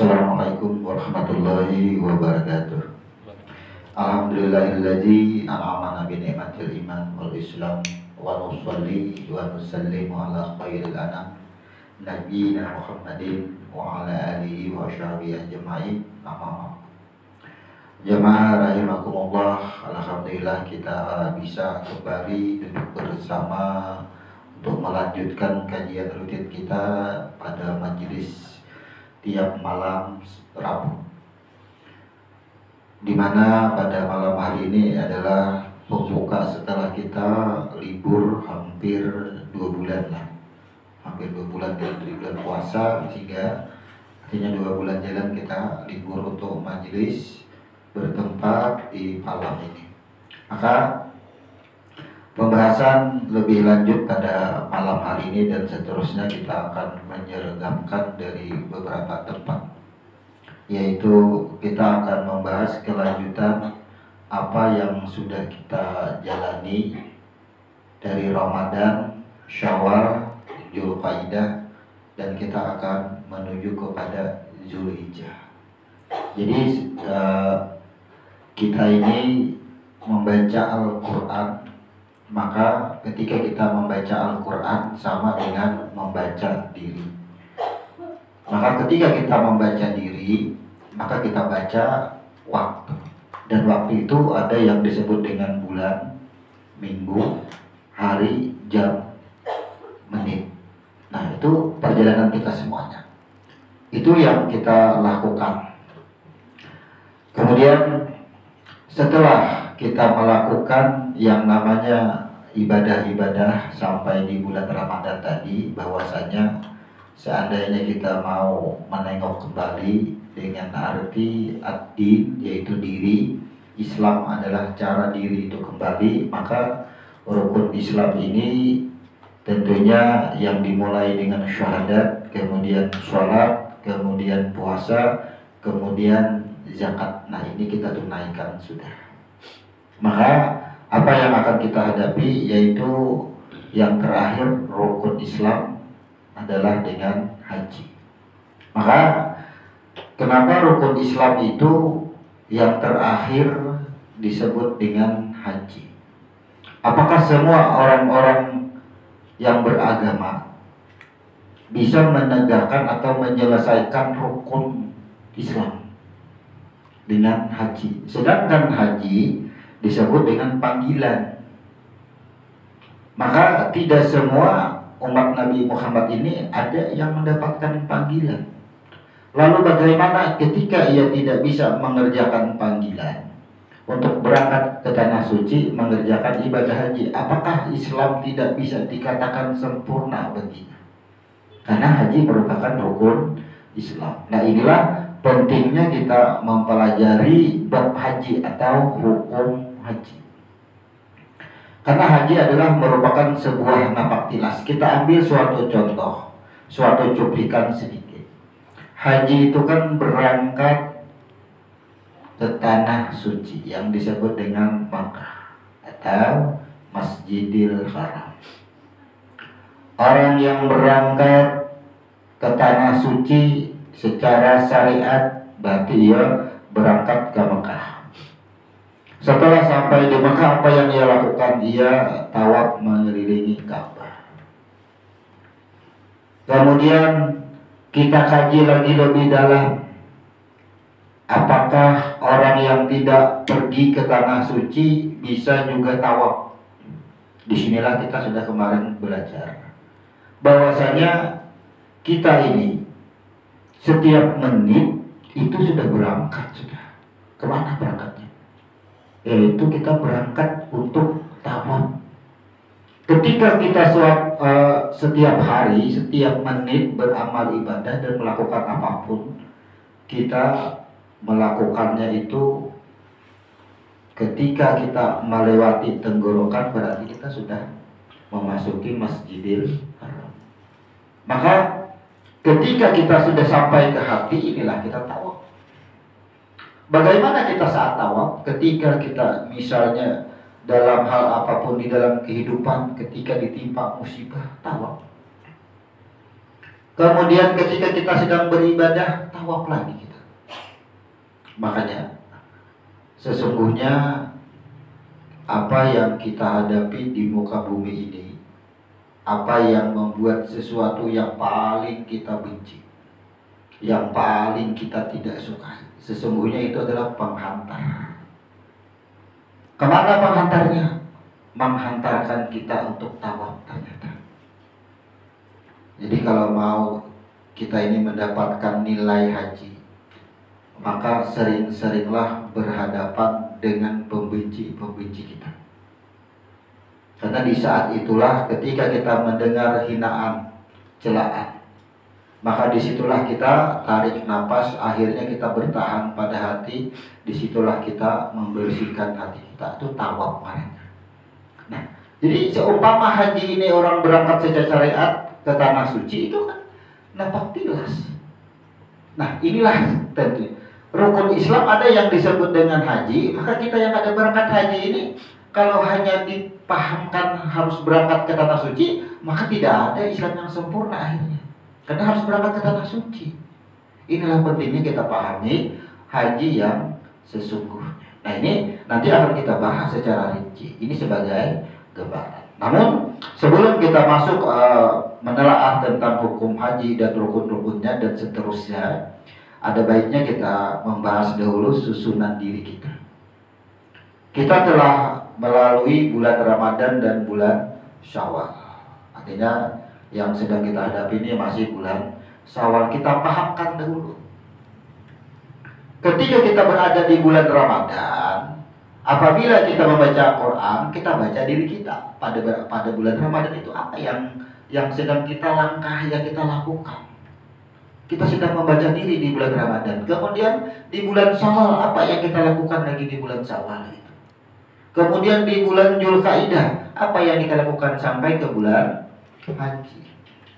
Assalamualaikum warahmatullahi wabarakatuh. Alhamdulillahilladzi an'amana bi ni'matil iman wal islam wa nusalli wa nusallimu ala khairil anam nabiyina Muhammadin wa ala alihi wa sahbihi ajma'in. Amma jamaah rahimakumullah, alhamdulillah kita bisa kembali duduk bersama untuk melanjutkan kajian rutin kita pada majelis tiap malam Rabu, di mana pada malam hari ini adalah pembuka setelah kita libur hampir 2 bulan lah, hampir 2 bulan dari bulan puasa, sehingga artinya 2 bulan jalan kita libur untuk majelis bertempat di malam ini. Maka pembahasan lebih lanjut pada malam hari ini dan seterusnya kita akan menyergamkan dari beberapa tempat, yaitu kita akan membahas kelanjutan apa yang sudah kita jalani dari Ramadan, Syawal, Dzulqa'dah, dan kita akan menuju kepada Zulhijjah. Jadi kita ini membaca Al-Quran, maka ketika kita membaca Al-Quran sama dengan membaca diri. Maka ketika kita membaca diri, maka kita baca waktu. Dan waktu itu ada yang disebut dengan bulan, minggu, hari, jam, menit. Nah, itu perjalanan kita semuanya. Itu yang kita lakukan. Kemudian setelah kita melakukan yang namanya ibadah-ibadah sampai di bulan Ramadan tadi, bahwasanya seandainya kita mau menengok kembali dengan arti ad-din, yaitu diri, Islam adalah cara diri itu kembali, maka rukun Islam ini tentunya yang dimulai dengan syahadat, kemudian sholat, kemudian puasa, kemudian zakat. Nah, ini kita tunaikan sudah. Maka apa yang akan kita hadapi yaitu yang terakhir rukun Islam adalah dengan haji. Maka kenapa rukun Islam itu yang terakhir disebut dengan haji? Apakah semua orang-orang yang beragama bisa menegakkan atau menyelesaikan rukun Islam dengan haji? Sedangkan haji disebut dengan panggilan. Maka tidak semua umat Nabi Muhammad ini ada yang mendapatkan panggilan. Lalu bagaimana ketika ia tidak bisa mengerjakan panggilan untuk berangkat ke tanah suci mengerjakan ibadah haji? Apakah Islam tidak bisa dikatakan sempurna baginya? Karena haji merupakan rukun Islam. Nah, inilah pentingnya kita mempelajari bab haji atau hukum haji. Karena haji adalah merupakan sebuah napak tilas. Kita ambil suatu contoh, suatu cuplikan sedikit. Haji itu kan berangkat ke tanah suci yang disebut dengan Makkah atau Masjidil Haram. Orang yang berangkat ke tanah suci secara syariat berarti ia berangkat ke Mekah. Setelah sampai di Mekah, apa yang ia lakukan? Ia tawaf mengelilingi Ka'bah. Kemudian kita kaji lagi lebih dalam. Apakah orang yang tidak pergi ke tanah suci bisa juga tawaf? Disinilah kita sudah kemarin belajar bahwasanya kita ini setiap menit itu sudah berangkat sudah. Kemana berangkatnya? Yaitu kita berangkat untuk tawaf. Ketika kita setiap hari, setiap menit beramal ibadah dan melakukan apapun, kita melakukannya itu ketika kita melewati tenggorokan, berarti kita sudah memasuki Masjidil Haram. Maka ketika kita sudah sampai ke hati, inilah kita tawaf. Bagaimana kita saat tawaf? Ketika kita misalnya dalam hal apapun di dalam kehidupan, ketika ditimpa musibah, tawaf. Kemudian ketika kita sedang beribadah, tawaf lagi kita. Makanya sesungguhnya apa yang kita hadapi di muka bumi ini, apa yang membuat sesuatu yang paling kita benci, yang paling kita tidak sukai, sesungguhnya itu adalah penghantar. Kemana penghantarnya? Menghantarkan kita untuk tawaf ternyata. Jadi kalau mau kita ini mendapatkan nilai haji, maka sering-seringlah berhadapan dengan pembenci-pembenci kita. Karena di saat itulah ketika kita mendengar hinaan, celaan, maka disitulah kita tarik napas, akhirnya kita bertahan pada hati, disitulah kita membersihkan hati kita, itu tawaf namanya. Nah, jadi seumpama haji ini orang berangkat secara syariat ke tanah suci, itu kan nampak jelas. Nah, inilah tentu rukun Islam ada yang disebut dengan haji, maka kita yang ada berangkat haji ini kalau hanya dipahamkan harus berangkat ke tanah suci, maka tidak ada Islam yang sempurna akhirnya. Karena harus berangkat ke tanah suci. Inilah pentingnya kita pahami haji yang sesungguhnya. Nah, ini nanti akan kita bahas secara rinci. Ini sebagai gambaran. Namun sebelum kita masuk menelaah tentang hukum haji dan rukun-rukunnya dan seterusnya, ada baiknya kita membahas dahulu susunan diri kita. Kita telah melalui bulan Ramadan dan bulan Syawal. Artinya yang sedang kita hadapi ini masih bulan Syawal. Kita pahamkan dahulu. Ketika kita berada di bulan Ramadan, apabila kita membaca Quran, kita baca diri kita. Pada bulan Ramadan itu apa yang sedang kita langkah, yang kita lakukan. Kita sedang membaca diri di bulan Ramadan. Kemudian di bulan Syawal, apa yang kita lakukan lagi di bulan Syawal itu. Kemudian di bulan Dzulqa'dah, apa yang kita lakukan sampai ke bulan haji.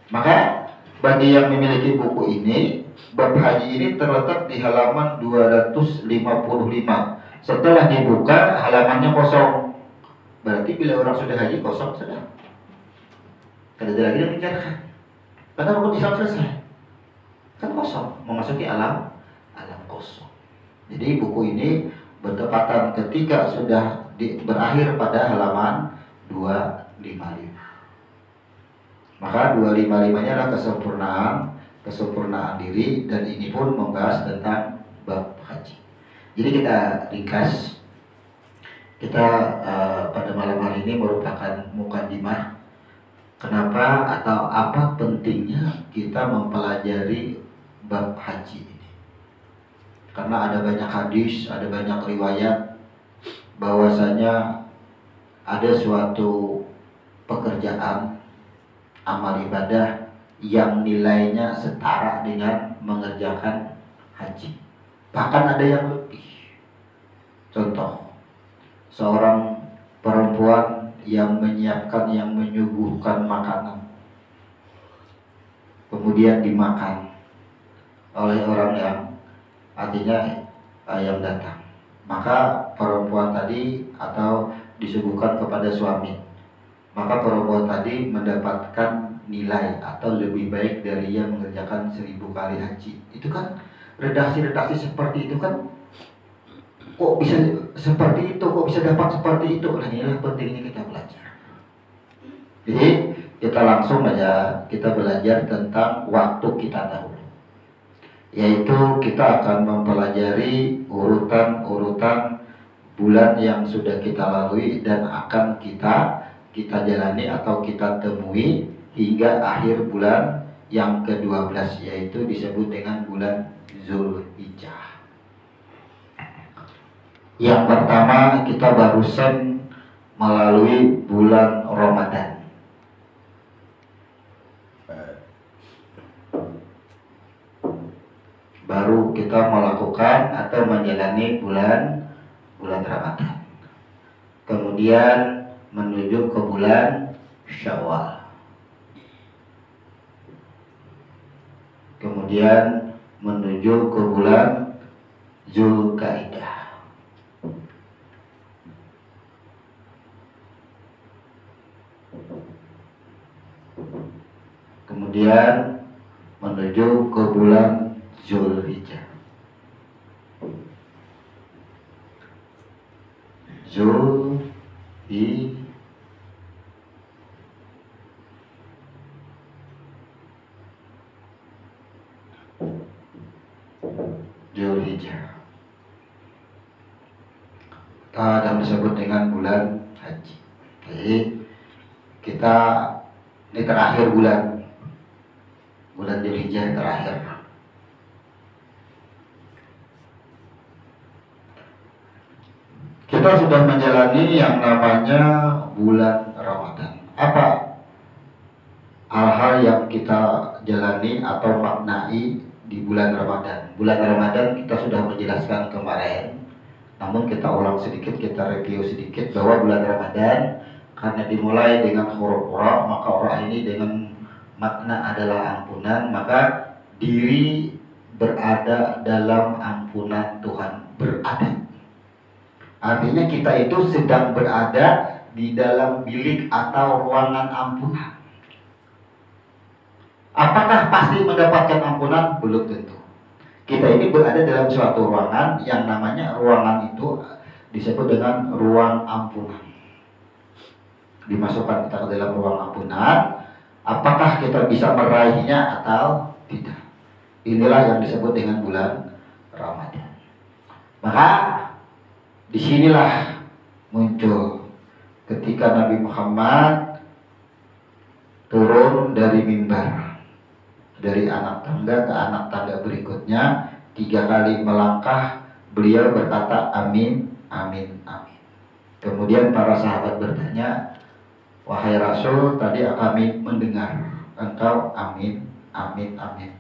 Maka bagi yang memiliki buku ini, bab haji ini terletak di halaman 255. Setelah dibuka halamannya kosong. Berarti bila orang sudah haji kosong sudah. Tidak ada lagi yang dibicarakan. Karena rukun Islam selesai. Kan kosong, memasuki alam kosong. Jadi buku ini bertepatan ketika sudah berakhir pada halaman 255. Maka 255-nya adalah kesempurnaan diri, dan ini pun membahas tentang bab haji. Jadi kita ringkas. Kita pada malam hari ini merupakan mukadimah. Kenapa atau apa pentingnya kita mempelajari bab haji ini? Karena ada banyak hadis, ada banyak riwayat bahwasanya ada suatu pekerjaan amal ibadah yang nilainya setara dengan mengerjakan haji. Bahkan ada yang lebih. Contoh, seorang perempuan yang menyiapkan, yang menyuguhkan makanan, kemudian dimakan oleh orang yang artinya yang datang, maka perempuan tadi atau disuguhkan kepada suami, maka perempuan tadi mendapatkan nilai atau lebih baik dari yang mengerjakan 1000 kali haji. Itu kan redaksi-redaksi seperti itu kan, kok bisa seperti itu, kok bisa dapat seperti itu. Nah, inilah pentingnya kita belajar. Jadi kita langsung aja kita belajar tentang waktu kita dahulu, yaitu kita akan mempelajari urutan-urutan bulan yang sudah kita lalui dan akan kita jalani atau kita temui hingga akhir bulan yang ke-12, yaitu disebut dengan bulan Zulhijjah. Yang pertama, kita barusan melalui bulan Ramadan. Baru kita melakukan atau menjalani bulan Ramadan. Kemudian menuju ke bulan Syawal. Kemudian menuju ke bulan Dzulqa'dah. Kemudian menuju ke bulan Zulhijjah. Zulhijjah dan disebut dengan bulan haji. Jadi kita ini terakhir bulan Zulhijjah terakhir. Kita sudah menjalani yang namanya bulan Ramadan. Apa hal-hal yang kita jalani atau maknai di bulan Ramadan? Bulan Ramadan kita sudah menjelaskan kemarin, namun kita ulang sedikit, kita review sedikit bahwa bulan Ramadan karena dimulai dengan huruf ra, maka ra ini dengan makna adalah ampunan, maka diri berada dalam ampunan Tuhan berada. Artinya kita itu sedang berada di dalam bilik atau ruangan ampunan. Apakah pasti mendapatkan ampunan? Belum tentu. Kita ini berada dalam suatu ruangan yang namanya ruangan itu disebut dengan ruang ampunan. Dimasukkan kita ke dalam ruang ampunan, apakah kita bisa meraihnya atau tidak? Inilah yang disebut dengan bulan Ramadan. Maka disinilah muncul ketika Nabi Muhammad turun dari mimbar, dari anak tangga ke anak tangga berikutnya, 3 kali melangkah, beliau berkata amin, amin, amin. Kemudian para sahabat bertanya, wahai Rasul, tadi kami mendengar engkau amin, amin, amin.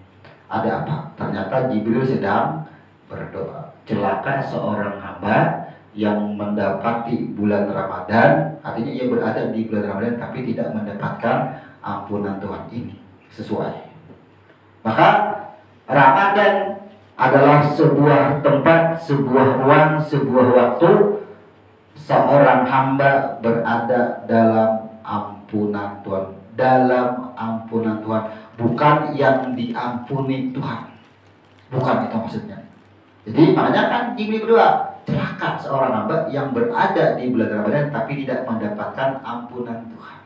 Ada apa? Ternyata Jibril sedang berdoa. Celaka seorang hamba yang mendapati bulan Ramadan, artinya ia berada di bulan Ramadan tapi tidak mendapatkan ampunan Tuhan ini sesuai. Maka Ramadan adalah sebuah tempat, sebuah ruang, sebuah waktu seorang hamba berada dalam ampunan Tuhan, dalam ampunan Tuhan, bukan yang diampuni Tuhan, bukan itu maksudnya. Jadi makanya kan Jibril berdoa, celaka seorang hamba yang berada di bulan Ramadan tapi tidak mendapatkan ampunan Tuhan.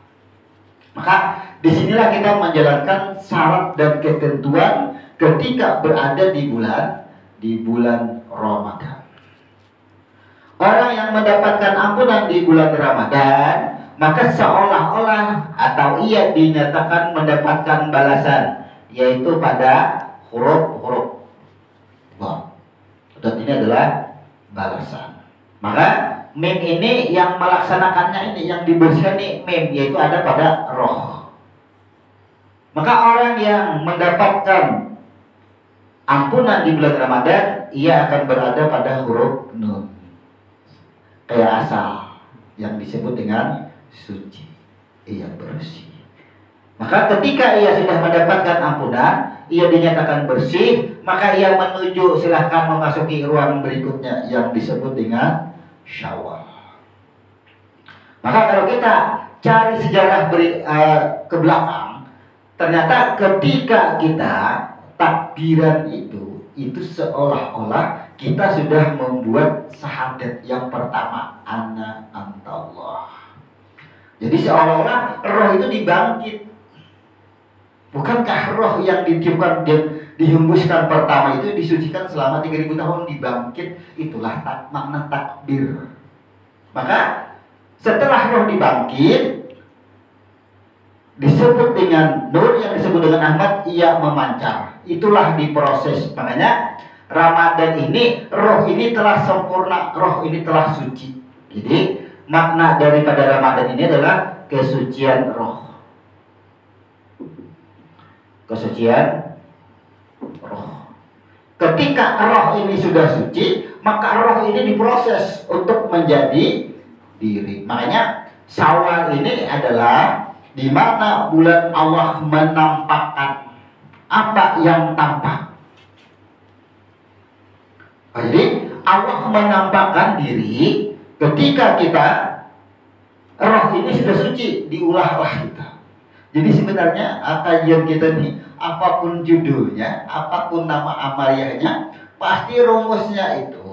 Maka disinilah kita menjalankan syarat dan ketentuan ketika berada di bulan Ramadan. Orang yang mendapatkan ampunan di bulan Ramadan, maka seolah-olah atau ia dinyatakan mendapatkan balasan, yaitu pada huruf ba. Dan ini adalah balasan. Maka mim ini yang melaksanakannya ini, yang dibersihkan ini mim, yaitu ada pada roh. Maka orang yang mendapatkan ampunan di bulan Ramadan, ia akan berada pada huruf nun, kayak asal, yang disebut dengan suci, ia bersih. Maka ketika ia sudah mendapatkan ampunan, ia dinyatakan bersih, maka ia menuju, silahkan memasuki ruang berikutnya yang disebut dengan Syawal. Maka kalau kita cari sejarah ke belakang, ternyata ketika kita takbiran itu seolah-olah kita sudah membuat syahadat yang pertama, ana antallah. Jadi seolah-olah roh itu dibangkit. Bukankah roh yang ditiupkan dan dihembuskan pertama itu disucikan selama 3000 tahun, dibangkit? Itulah makna takbir. Maka setelah roh dibangkit, disebut dengan nur, yang disebut dengan Ahmad, ia memancar. Itulah diproses. Makanya Ramadan ini, roh ini telah sempurna, roh ini telah suci. Jadi makna daripada Ramadan ini adalah kesucian roh. Kesucian roh. Ketika roh ini sudah suci, maka roh ini diproses untuk menjadi diri. Makanya Syawal ini adalah di mana bulan Allah menampakkan apa yang tampak. Jadi Allah menampakkan diri ketika kita roh ini sudah suci, diulahlah kita. Jadi sebenarnya kajian kita nih, apapun judulnya, apapun nama amaliyahnya, pasti rumusnya itu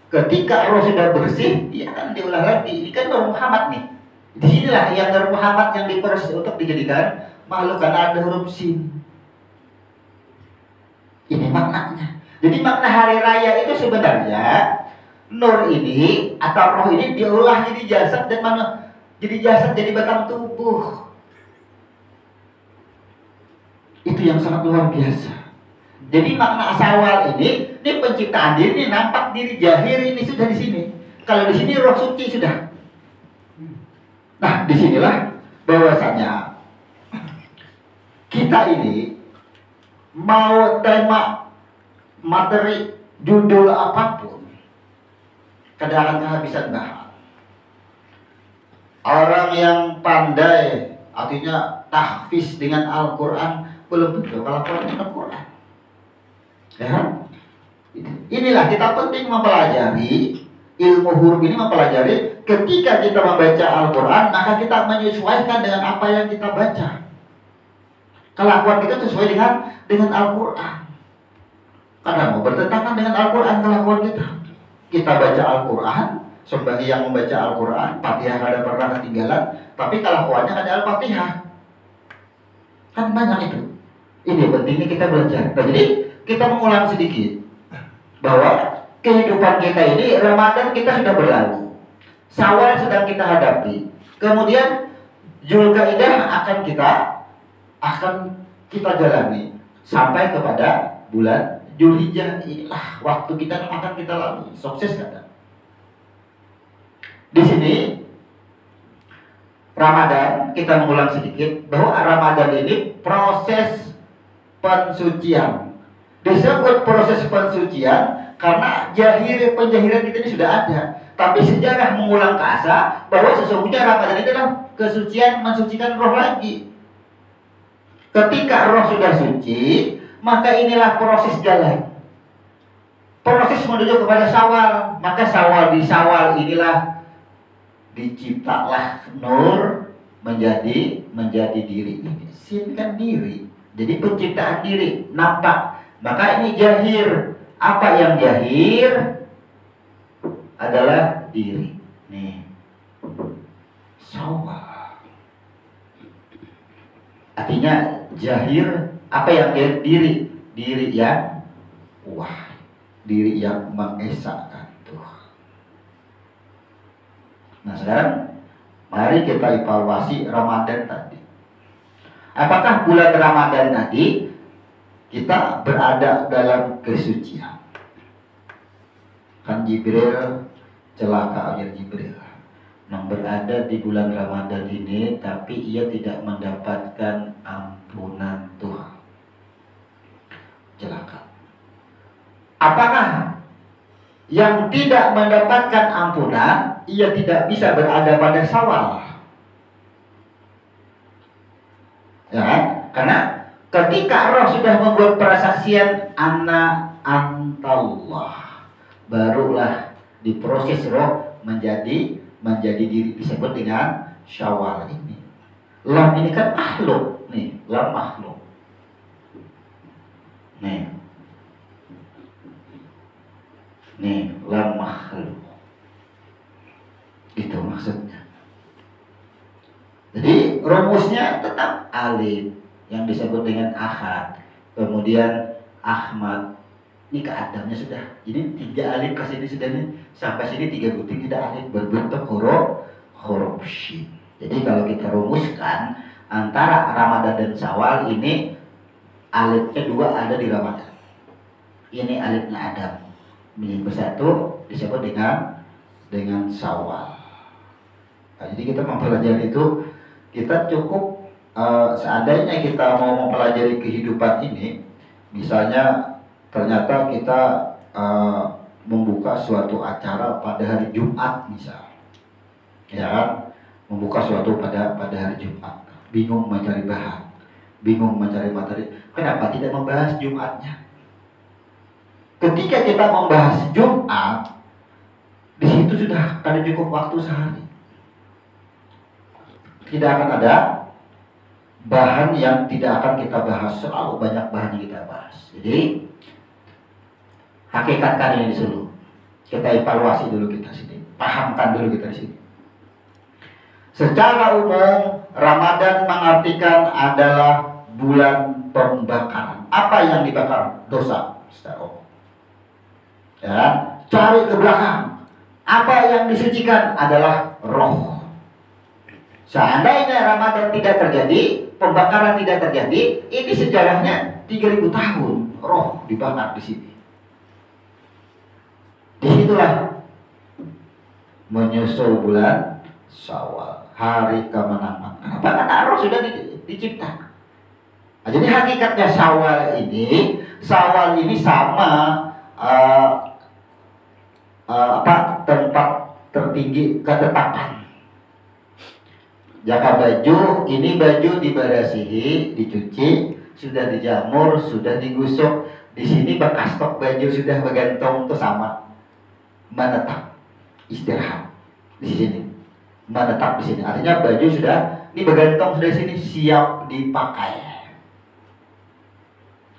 ketika roh sudah bersih, dia akan diulang lagi. Ini kan Nur Muhammad nih. Di sinilah yang Nur Muhammad yang diproses untuk dijadikan makhluk karena ada huruf sin. Ini maknanya. Jadi makna hari raya itu sebenarnya nur ini atau roh ini diolah jadi jasad dan mana? Jadi jasad jadi batang tubuh. Itu yang sangat luar biasa. Jadi makna sawal ini penciptaan diri, ini nampak diri jahir ini sudah di sini. Kalau di sini roh suci sudah. Nah, disinilah bahwasanya kita ini mau tema materi judul apapun, kadang akan kehabisan bahan. Orang yang pandai, artinya tahfiz dengan Al-Quran, belum tentu kalau Al-Quran. Ya, inilah kita penting mempelajari ilmu huruf ini, mempelajari ketika kita membaca Al-Quran, maka kita menyesuaikan dengan apa yang kita baca. Kelakuan kita sesuai dengan Al-Quran. Karena mau bertentangan dengan Al-Quran kelakuan kita. Kita baca Al-Quran, sembahyang membaca Al-Quran, Fatihah kada pernah ketinggalan, tapi kelakuannya ada Al-Fatihah. Kan banyak itu. Ini pentingnya kita belajar. Nah, jadi kita mengulang sedikit bahwa kehidupan kita ini, Ramadan kita sudah berlalu, Syawal sedang kita hadapi, kemudian Zulkaidah akan kita jalani sampai kepada bulan Zulhijjah. Inilah waktu kita yang akan kita lalui. Sukses kata. Di sini Ramadan, kita mengulang sedikit bahwa Ramadan ini proses pensucian. Disebut proses pensucian karena penjahiran kita ini sudah ada. Tapi sejarah mengulang kasa bahwa sesungguhnya Ramadan itu adalah kesucian, mensucikan roh lagi. Ketika roh sudah suci, maka inilah proses jalan. Proses menuju kepada Syawal. Maka di Syawal inilah diciptalah nur menjadi diri. Sin kan diri. Jadi penciptaan diri nampak. Maka ini jahir. Apa yang jahir adalah diri. Nih, Syawal. Artinya jahir, apa yang jahir? Diri yang diri yang mengesahkan Tuhan. Nah, sekarang mari kita evaluasi Ramadan tadi. Apakah bulan Ramadan tadi kita berada dalam kesucian? Kan Jibril, celaka akhir Jibril, yang berada di bulan Ramadan ini, tapi ia tidak mendapatkan ampunan Tuhan. Celaka. Apakah yang tidak mendapatkan ampunan, ia tidak bisa berada pada Syawal? Ya kan? Karena ketika roh sudah membuat persaksian ana antallah, barulah diproses roh menjadi diri, disebut dengan Syawal ini. Lam ini kan makhluk nih, lam makhluk. Nih, lam makhluk. Itu maksudnya. Jadi rumusnya tetap alif yang disebut dengan ahad, kemudian Ahmad. Ini ke Adamnya sudah. Jadi 3 alif ke sini sudah nih, sampai sini 3 gunting tidak alif berbentuk huruf shin. Jadi kalau kita rumuskan antara Ramadan dan Syawal ini, alifnya 2 ada di Ramadan. Ini alifnya Adam. Ini bersatu disebut dengan Syawal. Nah, jadi kita mempelajari itu, kita cukup seandainya kita mau mempelajari kehidupan ini, misalnya ternyata kita membuka suatu acara pada hari Jumat misal, ya kan, membuka suatu pada hari Jumat, bingung mencari bahan, bingung mencari materi, kenapa tidak membahas Jumatnya? Ketika kita membahas Jumat, di situ sudah ada cukup waktu sehari. Tidak akan ada bahan yang tidak akan kita bahas, selalu banyak bahan yang kita bahas. Jadi hakikatkan ini dulu, kita evaluasi dulu kita sini, pahamkan dulu kita di sini. Secara umum Ramadan mengartikan adalah bulan pembakaran. Apa yang dibakar? Dosa secara umum. Ya, cari ke belakang. Apa yang disucikan adalah roh. Seandainya Ramadan tidak terjadi, pembakaran tidak terjadi, ini sejarahnya 3000 tahun roh dibakar di sini. Disitulah menyusul bulan Syawal, hari kemenangan. Kenapa? Karena roh sudah dicipta. Nah, jadi hakikatnya Syawal ini sama tempat tertinggi ketetapan. Jaka baju, ini baju dibarasihi, dicuci, sudah dijamur, sudah digusuk. Di sini bekas stok baju sudah bergantung, itu sama. Menetap, istirahat di sini. Menetap di sini. Artinya baju sudah ini bergantung sudah di sini, siap dipakai.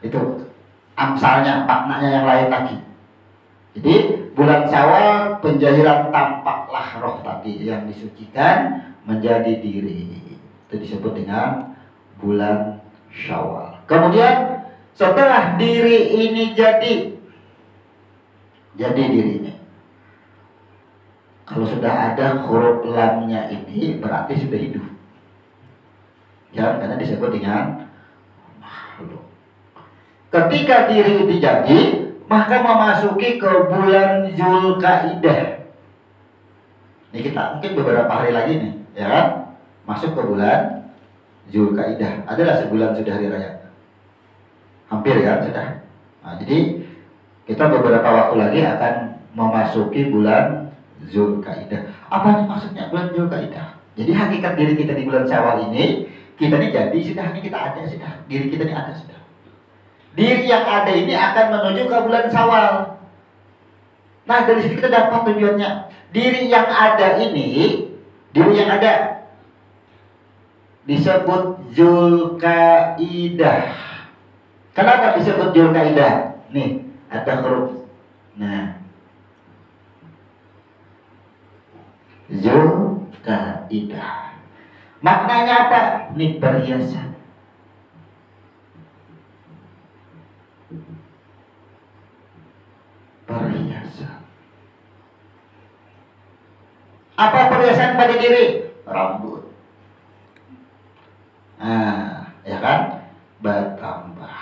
Itu amsalnya, maknanya yang lain lagi. Jadi bulan Syawal penjahilan tampaklah roh tadi yang disucikan menjadi diri. Itu disebut dengan bulan Syawal. Kemudian setelah diri ini jadi diri ini. Kalau sudah ada huruf lamnya ini berarti sudah hidup. Ya, karena disebut dengan makhluk. Ketika diri ini jadi, maka memasuki ke bulan Zulkaidah. Ini kita mungkin beberapa hari lagi nih, ya kan? Masuk ke bulan Zulkaidah. Adalah sebulan sudah hari raya. Hampir ya sudah. Nah, jadi kita beberapa waktu lagi akan memasuki bulan Zulkaidah. Apa nih maksudnya bulan Zulkaidah? Jadi hakikat diri kita di bulan Syawal ini, kita ini jadi sudah, ini kita ada sudah. Diri kita ini ada sudah. Diri yang ada ini akan menuju ke bulan Syawal. Nah, dari sini kita dapat tujuannya. Diri yang ada ini, diri yang ada disebut Zulkaidah. Kenapa disebut Zulkaidah? Nih, ada huruf. Nah, Zulkaidah. Maknanya apa? Ini perhiasan. Perhiasan. Apa perhiasan pada diri? Rambut. Nah, ya kan? Bertambah.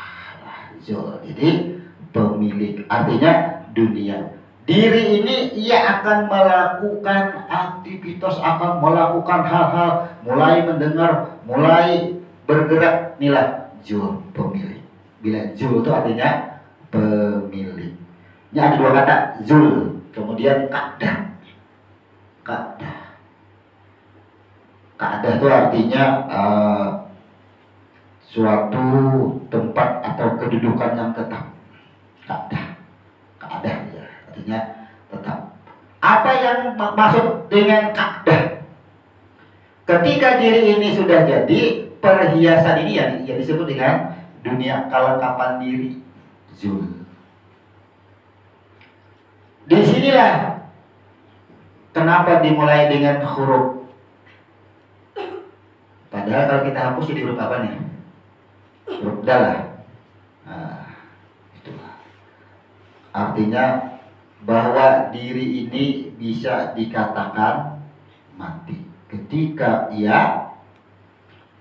Jadi pemilik, artinya dunia. Diri ini ia akan melakukan aktivitas, akan melakukan hal-hal, mulai mendengar, mulai bergerak. Inilah Zul, pemilik. Bila Zul itu artinya pemilik. Ini ada dua kata, Zul, kemudian Ka'dah. Ka'dah. Ka'dah itu artinya suatu tempat atau kedudukan yang tetap. Ka'dah. Ka'dah ya, artinya tetap. Apa yang maksud dengan Ka'dah? Ketika diri ini sudah jadi, perhiasan ini ya disebut dengan dunia, kelengkapan diri, Zul. Disinilah kenapa dimulai dengan huruf. Padahal kalau kita hapus jadi huruf apa nih? Huruf dalah. Nah, itulah. Artinya bahwa diri ini bisa dikatakan mati ketika ia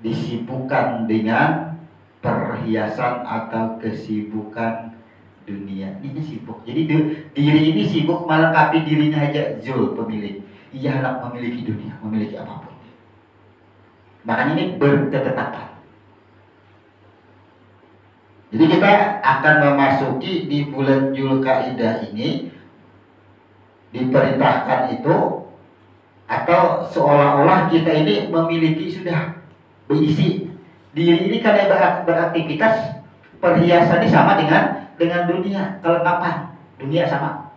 disibukkan dengan perhiasan atau kesibukan dunia. Ini sibuk. Jadi diri ini sibuk melengkapi dirinya aja. Zul, pemilik. Ia hendak memiliki dunia, memiliki apapun. Makanya ini berketetapan. Jadi kita akan memasuki di bulan Zulkaidah ini, diperintahkan itu, atau seolah-olah kita ini memiliki sudah berisi diri ini karena beraktivitas. Perhiasan ini sama dengan dunia, kelengkapan dunia sama.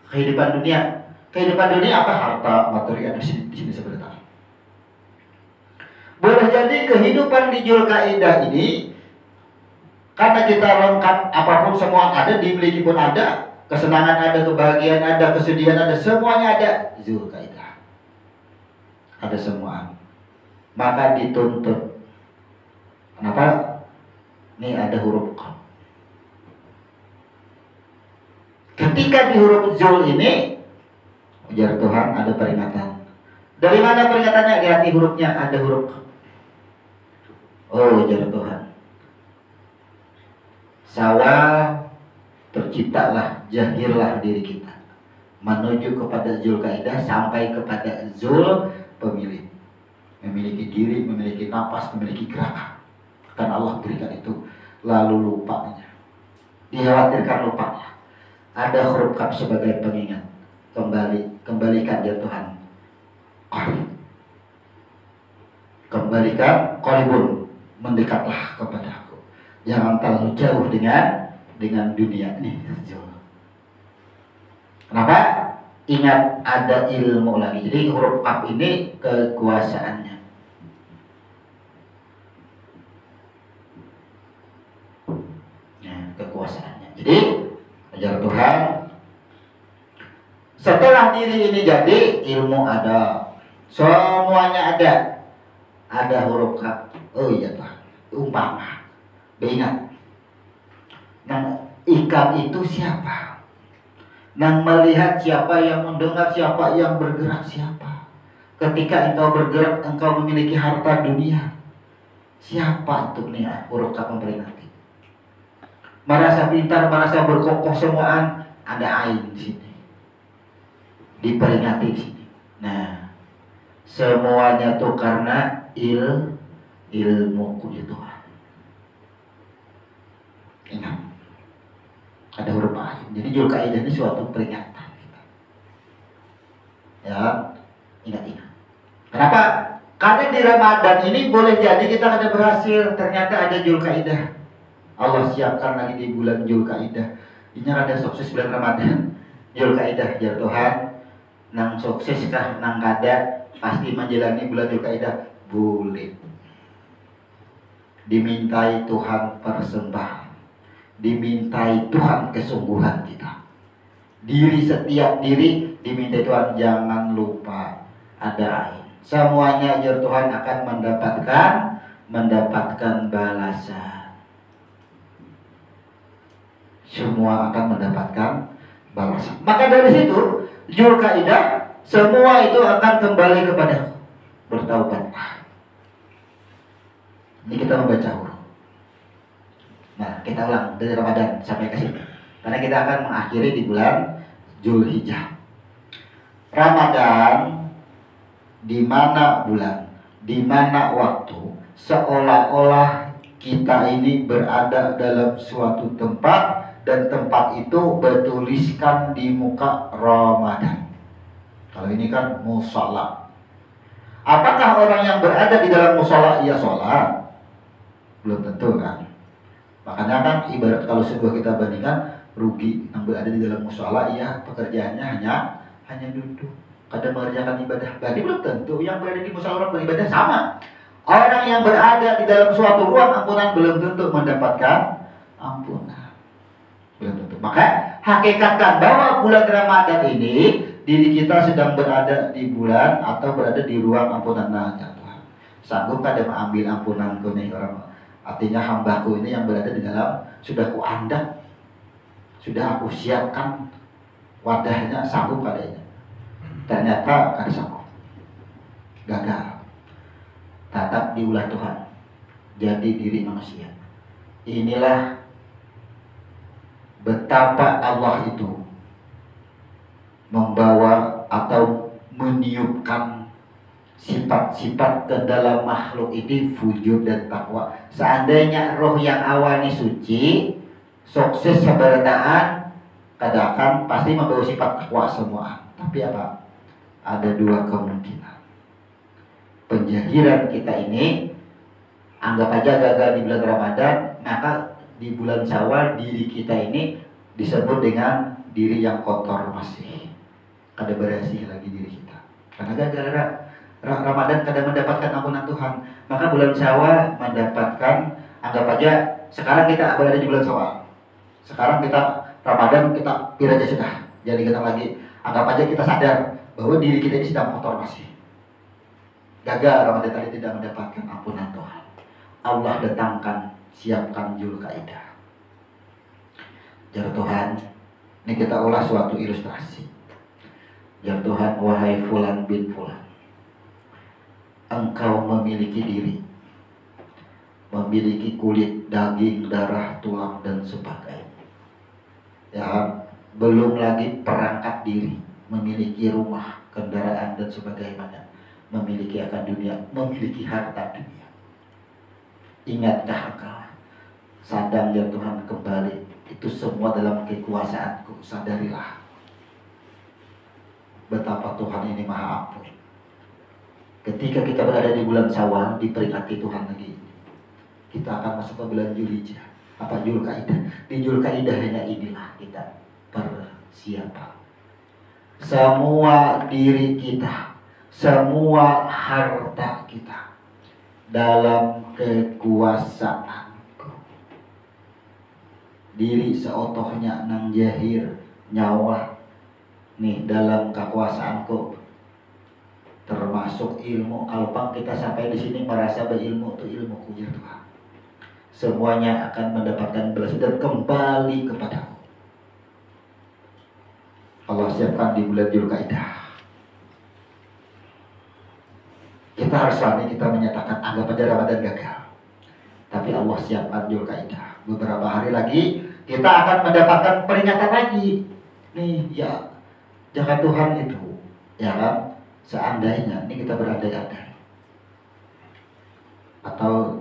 Kehidupan dunia apa? Harta, materi, ada di sini sebenarnya. Boleh jadi kehidupan di Zulkaidah ini, karena kita lengkap, apapun semua ada, dimiliki pun ada, kesenangan ada, kebahagiaan ada, kesedihan ada, semuanya ada. Zulkaidah ada semua. Maka dituntut. Kenapa? Ini ada huruf Qaf. Ketika di huruf Zul ini, ujar Tuhan, ada peringatan. Dari mana peringatannya? Lihat di hurufnya, ada huruf Qaf. Oh, ujar Tuhan, Syawal terciptalah, jahirlah diri kita menuju kepada Zulkaidah sampai kepada Zul, pemilik, memiliki diri, memiliki napas, memiliki gerakan. Kan Allah berikan itu, lalu lupanya, dikhawatirkan lupanya. Ada huruf Qaf sebagai pengingat. Kembalikan ya Tuhan. Kembalikan, qaribun, mendekatlah kepadaku. Jangan terlalu jauh dengan dunia ini. Kenapa? Ingat ada ilmu lagi. Jadi huruf Qaf ini kekuasaannya. Nah, kekuasaannya. Jadi ajar Tuhan, setelah diri ini jadi, ilmu ada, semuanya ada. Ada huruf Qaf. Oh iya Pak, umpama, ingat. Nah, ikan itu siapa? Yang melihat siapa, yang mendengar siapa, yang bergerak siapa? Ketika engkau bergerak, engkau memiliki harta dunia. Siapa untuk nih huruf Qaf memperingati? Merasa pintar, merasa berkokoh semuaan, ada ain di sini. Diperingati di sini. Nah, semuanya tuh karena ilmuku ya Tuhan. Ingat, ada huruf ain. Jadi Zulkaidah ini suatu peringatan. Ya, ingat. Kenapa? Karena di Ramadan ini boleh jadi kita ada berhasil, ternyata ada Zulkaidah. Allah siapkan lagi di bulan Zulkaidah. Ini ada sukses bulan Ramadan. Zulkaidah ya Tuhan, nang sukses kah nang kada pasti menjalani bulan Zulkaidah. Boleh. Dimintai Tuhan persembahan, dimintai Tuhan kesungguhan kita. Diri, setiap diri dimintai Tuhan, jangan lupa ada ain. Semuanya ajar Tuhan akan mendapatkan balasan. Semua akan mendapatkan balasan. Maka dari situ Zulkaidah, semua itu akan kembali kepada bertaubat. Ini kita membaca huruf. Nah, kita ulang dari Ramadan sampai ke sini. Karena kita akan mengakhiri di bulan Zulhijjah. Ramadan, di mana bulan, di mana waktu, seolah-olah kita ini berada dalam suatu tempat, dan tempat itu bertuliskan di muka Ramadan. Kalau ini kan mushola. Apakah orang yang berada di dalam mushola ia sholat? Belum tentu kan. Makanya kan ibarat kalau sebuah kita bandingkan, rugi yang berada di dalam mushola ia pekerjaannya hanya duduk, kadang mengerjakan ibadah. Berarti belum tentu yang berada di mushola orang beribadah sama. Orang yang berada di dalam suatu ruang ampunan belum tentu mendapatkan ampunan. Belum tentu. Maka hakikatkan bahwa bulan Ramadan ini diri kita sedang berada di bulan atau berada di ruang ampunan. Nah, Tuhan, sanggup kada mengambil ampunanku nih orang. Artinya hambaku ini yang berada di dalam, sudah kuandang, sudah aku siapkan wadahnya, sanggup kadanya. Ternyata kada sanggup, gagal. Tatap diulah Tuhan, jadi diri manusia. Inilah betapa Allah itu membawa atau meniupkan sifat-sifat ke dalam makhluk ini, fujur dan takwa. Seandainya roh yang awalnya suci, sukses seberataan, kadang pasti membawa sifat takwa semua. Tapi apa? Ada dua kemungkinan. Penjahiran kita ini, anggap aja gagal di bulan Ramadan, maka di bulan Syawal diri kita ini disebut dengan diri yang kotor masih. Kada berhasil lagi diri kita. Karena gara-gara Ramadan kadang mendapatkan ampunan Tuhan, maka bulan Syawal mendapatkan, anggap aja sekarang kita berada di bulan Syawal. Sekarang kita Ramadan, kita pira aja sudah. Jadi kita lagi anggap aja kita sadar bahwa diri kita ini sedang kotor masih. Gagal Ramadan tadi tidak mendapatkan ampunan Tuhan. Allah datangkan, siapkan Zulkaidah. Jar Tuhan, ini kita ulas suatu ilustrasi. Jar Tuhan, wahai fulan bin fulan, engkau memiliki diri, memiliki kulit, daging, darah, tulang, dan sebagainya. Ya, belum lagi perangkat diri, memiliki rumah, kendaraan, dan sebagainya, memiliki akan dunia, memiliki harta dunia. Ingatkah engkau? Sadang ya Tuhan kembali, itu semua dalam kekuasaanku. Sadarilah betapa Tuhan ini maha ampun. Ketika kita berada di bulan Syawal, diperingati Tuhan lagi, kita akan masuk ke bulan Zulhijjah, apa Zulkaidah. Di Zulkaidahnya inilah kita persiapan. Semua diri kita, semua harta kita dalam kekuasaanku. Diri seotohnya nang jahir, nyawa nih dalam kekuasaanku, termasuk ilmu. Kalau kita sampai di sini merasa berilmu, itu ilmu kujar Tuhan. Semuanya akan mendapatkan balas dan kembali kepadaku. Allah siapkan di bulan Zulkaidah. Kita harus berani, kita menyatakan anggap aja Ramadan gagal, tapi Allah siapkan Zulkaidah. Beberapa hari lagi kita akan mendapatkan peringatan lagi. Nih ya, jaga Tuhan itu, ya kan? Seandainya ini kita berandai-andai, atau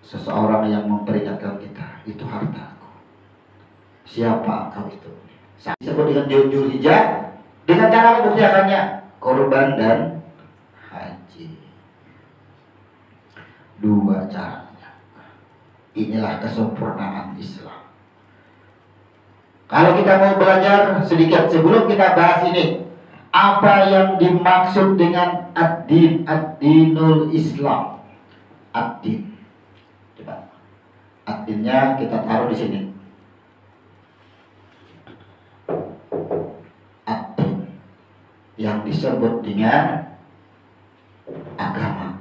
seseorang yang memperingatkan kita, itu hartaku. Siapa engkau itu? Saya sebut dengan Zulhijjah. Dengan cara membuktikannya, korban dan haji. Dua caranya. Inilah kesempurnaan Islam. Kalau kita mau belajar sedikit sebelum kita bahas ini, apa yang dimaksud dengan ad-din, ad-dinul Islam? Ad-din. Coba. Ad-dinnya kita taruh di sini. Ad-din yang disebut dengan agama,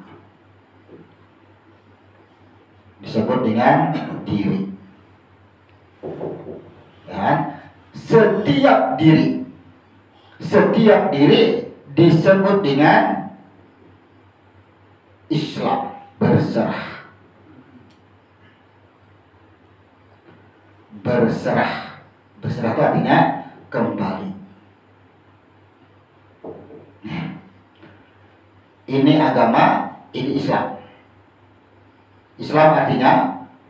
disebut dengan diri. Ya, setiap diri disebut dengan Islam, berserah itu artinya kembali. Ini agama, ini Islam. Islam artinya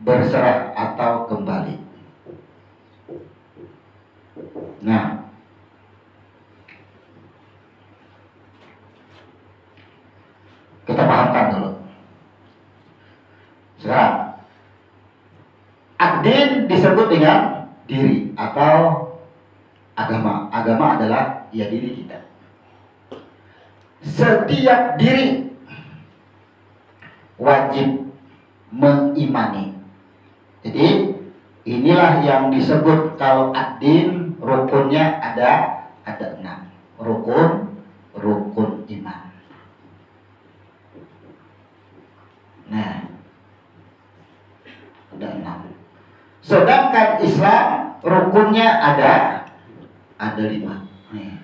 berserah atau kembali. Nah, kita pahamkan dulu. Sekarang, ad-din disebut dengan diri atau agama. Agama adalah ya diri kita. Setiap diri wajib mengimani. Jadi inilah yang disebut kalau ad-din, rukunnya ada 6 rukun iman. Nah, ada 6. Sedangkan Islam rukunnya ada 5. Nih.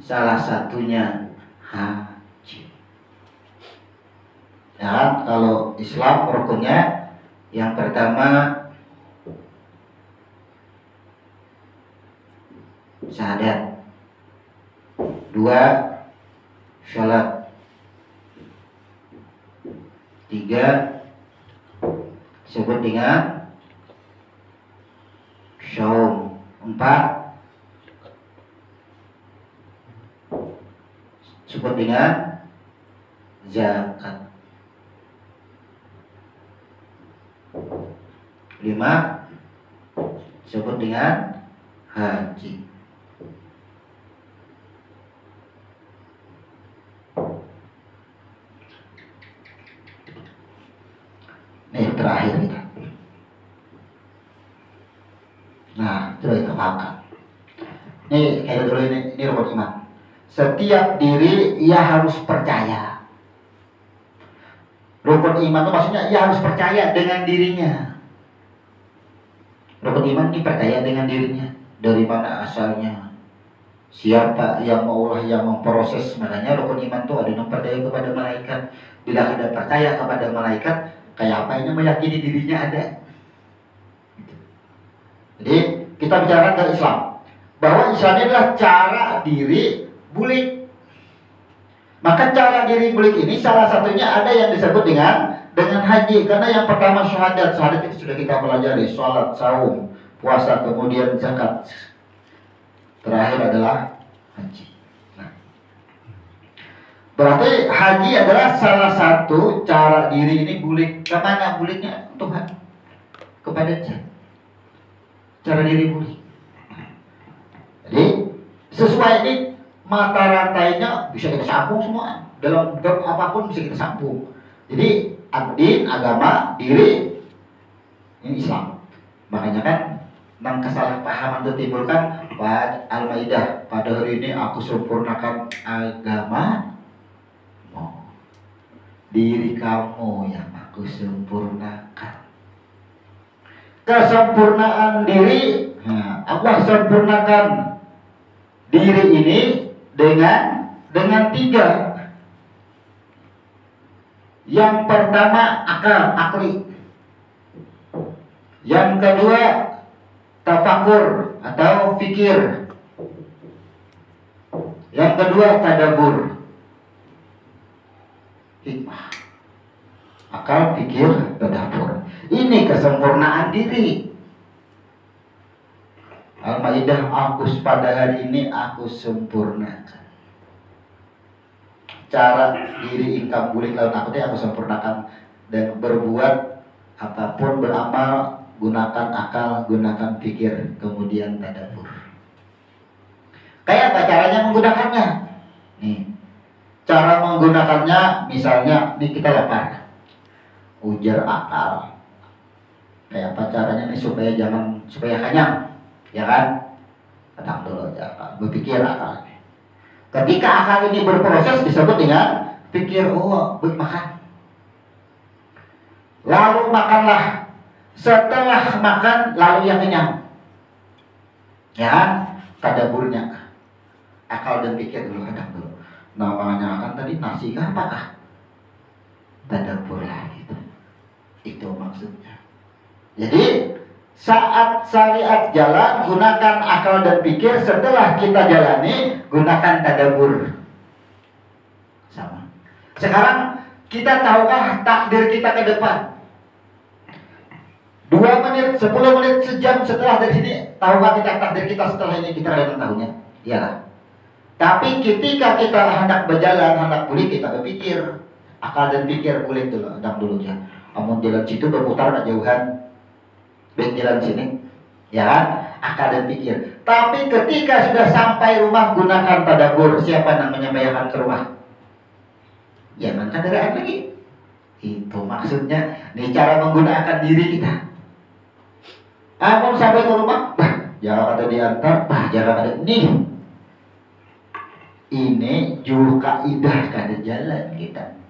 Salah satunya haji. Ya, kalau Islam rukunnya yang pertama syahadat, 2 salat, 3 sebut dengan saum, 4 sebut dengan zakat, 5 sebut dengan haji. terakhir kita. Nah, coba kita pahamkan. Nih, kayak dulu ini rukun iman. Setiap diri ia harus percaya. Rukun iman itu maksudnya ia harus percaya dengan dirinya. Rukun iman ini percaya dengan dirinya. Dari mana asalnya? Siapa yang maulah yang memproses? Makanya rukun iman itu ada yang percaya kepada malaikat. Bila kita percaya kepada malaikat, kayak apa ini meyakini dirinya ada. Jadi kita bicara ke Islam, bahwa Islam ini adalah cara diri bulik. Maka cara diri bulik ini salah satunya ada yang disebut dengan haji. Karena yang pertama syahadat itu sudah kita pelajari, sholat, saum, puasa, kemudian zakat. Terakhir adalah haji. Nah, berarti haji adalah salah satu cara diri ini bulik. Kemana buliknya? Tuhan, kepada Dia. Cara diri bulik. Jadi sesuai ini mata rantainya bisa kita sambung semua. Dalam bab apapun bisa kita sambung. Jadi ad-din, agama, diri, ini Islam. Makanya kan tentang kesalahpahaman itu timbulkan pada Al-Maidah. Pada hari ini aku sempurnakan agama, diri kamu yang aku sempurnakan. Kesempurnaan diri, nah, Allah sempurnakan diri ini dengan 3. Yang pertama akli. Yang kedua tafakur atau fikir. Yang kedua tadabur. Hikmah. Akal, fikir, tadabur. Ini kesempurnaan diri. Al-Maidah, pada hari ini aku sempurnakan. Cara diri ingkang bulik lawan aku sempurnakan. Dan berbuat apapun, beramal, gunakan akal, gunakan pikir, kemudian tadabur. Kayak apa caranya menggunakannya? Nih, cara menggunakannya misalnya, nih kita lapar, ujar akal. Kayak apa caranya nih supaya kenyang, ya kan? Tenang dulu aja akal, berpikir akal. Ketika akal ini berproses disebut dengan pikir. Oh, makan. Lalu makanlah. Setelah makan, lalu yang kenyang. Ya, tadaburnya. Akal dan pikir dulu, kadang dulu. Namanya kan tadi nasi kah apakah? Tadabur lah gitu. Itu maksudnya. Jadi saat syariat jalan, gunakan akal dan pikir. Setelah kita jalani, gunakan tadabur. Sama. Sekarang kita tahukah takdir kita ke depan? 2 menit, 10 menit, sejam setelah dari sini, tahukah kita takdir kita setelah ini? Kita ada tahunya. Iyalah. Tapi ketika kita hendak berjalan, hendak pulih, kita berpikir. Akal dan pikir pulih dulu, hendak dulu ya. Amun jalan situ berputar nak jauhan. Jalan sini, ya kan? Akal dan pikir. Tapi ketika sudah sampai rumah, gunakan tadabur. Siapa namanya menyampaikan ke rumah? Jangan kendaraan lagi. Itu maksudnya. Ini cara menggunakan diri kita. Amun sampai ke rumah, jangan ada diantar, jangan ada nih. Ini jul kaidah kada jalan kita.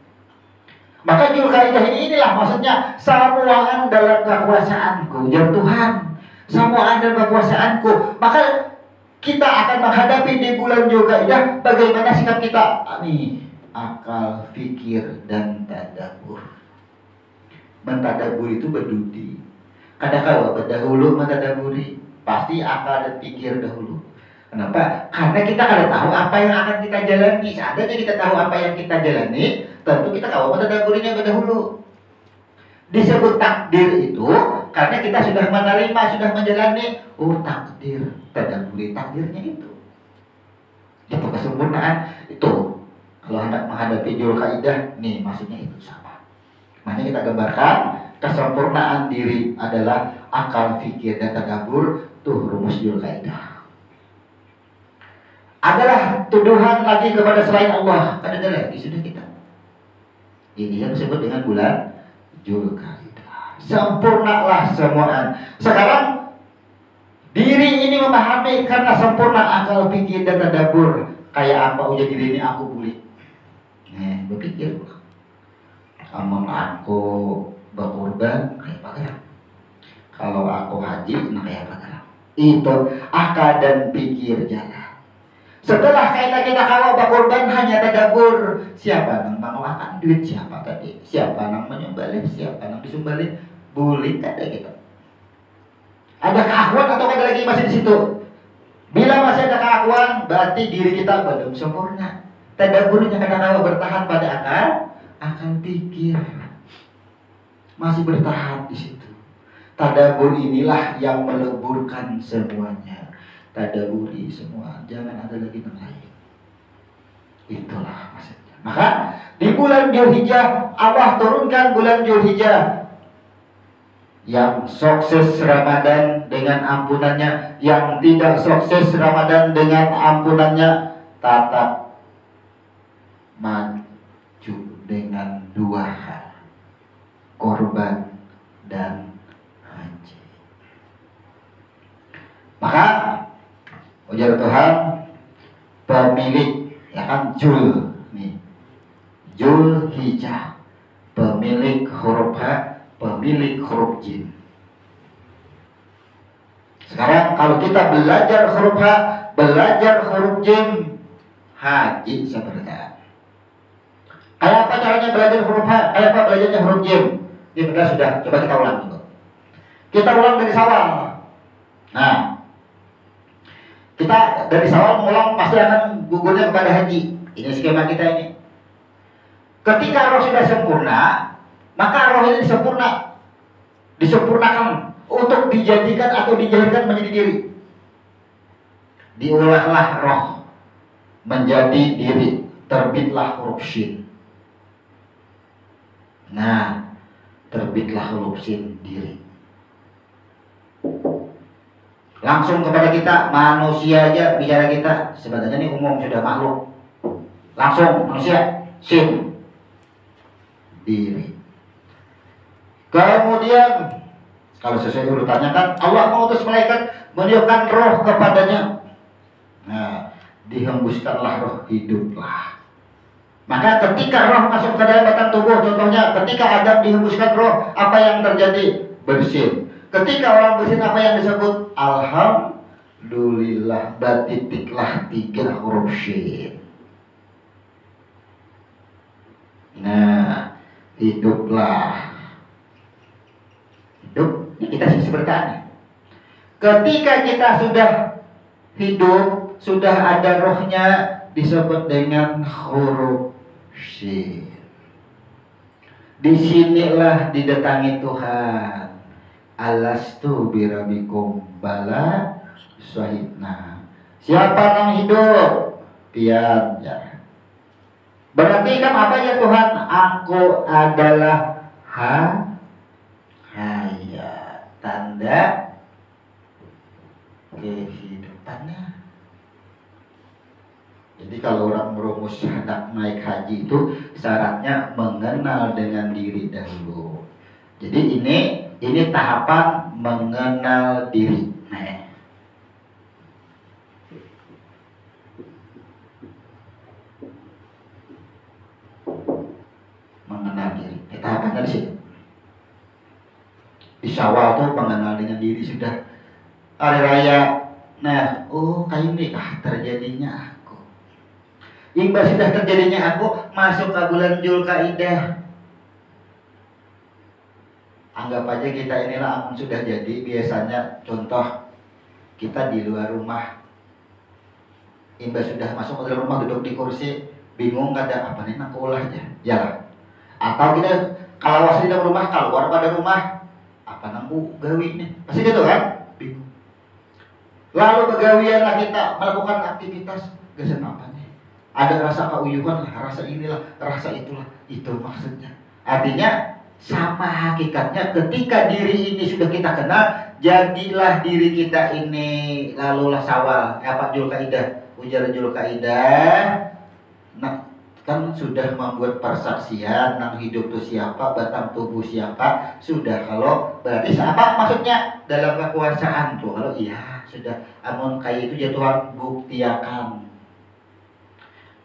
Maka jul kaidah inilah maksudnya, samuaan dalam kekuasaanku, ya Tuhan, samuaan dalam kekuasaanku. Maka kita akan menghadapi di bulan jul kaidah bagaimana sikap kita. Nih, akal, fikir, dan tadabur. Mentadabur itu berdudi. Kadang-kadang berdahulu mentadaburi, pasti akal dan pikir dahulu. Kenapa? Karena kita kada tahu apa yang akan kita jalani. Seandainya kita tahu apa yang kita jalani, tentu kita tahu mentadaburinya berdahulu. Disebut takdir itu karena kita sudah menerima, sudah menjalani. Oh, takdir, tadaburi takdirnya itu. Itu kesempurnaan itu. Kalau hendak menghadapi jul kaidah, nih maksudnya itu sama. Makanya kita gambarkan kesempurnaan diri adalah akal, fikir, dan tadabur. Tuh rumus jul kaidah. Adalah tuduhan lagi kepada selain Allah. Kan ada lagi sudah kita. Ini yang disebut dengan bulan jul kaidah. sempurnalah semua. Sekarang diri ini memahami karena sempurna akal, pikir dan tadabbur. Kayak apa ujar diri ini aku boleh. Berpikir. Amun aku berkorban kayak apa ya? Kalau aku haji nah kayak apa ya? Itu akal dan pikir jalan. Setelah kita kalau berkorban hanya tadabbur. Siapa yang mengeluarkan duit, siapa tadi? Siapa yang menyembelih, siapa yang disembelih? Boleh tak ada kita. Ada keakuan atau ada lagi masih di situ? Bila masih ada keakuan, berarti diri kita belum sempurna. Tadabburnya kadang-kadang bertahan pada akal pikir. Masih bertahan di situ. Tadabbur inilah yang meleburkan semuanya. Tadabburi semua, jangan ada lagi yang lain. Itulah maksudnya. Maka di bulan Dzulhijjah Allah turunkan bulan Dzulhijjah yang sukses Ramadan dengan ampunannya, yang tidak sukses Ramadan dengan ampunannya, tatap maju dengan dua hal, korban dan haji. Maka ujar Tuhan, pemilik ya kan Jul nih, Dzulhijjah, pemilik huruf H, pemilik huruf jim. Sekarang kalau kita belajar huruf H, belajar huruf jim, haji sebenarnya. Kayak apa caranya belajar huruf H? Kayak apa belajarnya huruf jim? Ini benar sudah, coba kita ulang dulu. Kita ulang dari Syawal. Nah, kita dari Syawal mengulang pasti akan gugurnya kepada haji. Ini skema kita ini. Ketika roh sudah sempurna, maka roh ini disempurnakan untuk dijadikan atau dijadikan menjadi diri. Diulahlah roh menjadi diri, terbitlah huruf shin. Nah, terbitlah huruf shin diri. Langsung kepada kita, manusia aja bicara kita, sebenarnya ini umum sudah makhluk. Langsung manusia, shin diri. Kemudian kalau sesuai urutannya kan Allah mengutus malaikat meniupkan roh kepadanya. Nah, dihembuskanlah roh, hiduplah. Maka ketika roh masuk ke dalam batang tubuh, contohnya ketika Adam dihembuskan roh, apa yang terjadi? Bersin. Ketika orang bersin, apa yang disebut? Alhamdulillah, batitiklah 3 huruf shin. Nah, hiduplah. Hidup, ini kita sih bertanya. Ketika kita sudah hidup, sudah ada rohnya, disebut dengan huruf shin. Disinilah didatangi Tuhan. Alastu birabikum bala syahidna. Siapa yang hidup? Pian ya. Berarti kan apa ya Tuhan? Aku adalah hayat, tanda kehidupannya. Jadi kalau orang merumus hendak naik haji itu syaratnya mengenal dengan diri dahulu. Jadi ini tahapan mengenal diri. Nah, mengenal diri. Tahapannya di sini. Di Syawal tuh pengenal dengan diri sudah. Hari raya, nah, oh kayak ini terjadinya aku. Imbas sudah terjadinya aku, masuk ke bulan Dzulqa'dah. Anggap aja kita inilah sudah jadi. Biasanya contoh kita di luar rumah, imbas sudah masuk ke dalam rumah, duduk di kursi, bingung kada apa nih nak ulahnya, jalan. Atau kita kalau masih di dalam rumah, keluar pada rumah, apa nangku gawi nih, pasti gitu kan, bingung. Lalu begawianlah kita melakukan aktivitas, gasan apa nih? Ada rasa keuyuhan lah, rasa inilah, rasa itulah, itu maksudnya. Artinya sama hakikatnya ketika diri ini sudah kita kenal, jadilah diri kita ini. Lalulah Syawal, apa Dzulqa'dah, ujar Dzulqa'dah. Nah, kan sudah membuat persaksian nang hidup tuh siapa, batang tubuh siapa, sudah. Kalau berarti apa maksudnya dalam kekuasaan tuh, kalau iya sudah amun kayak itu ya Tuhan buktiakan.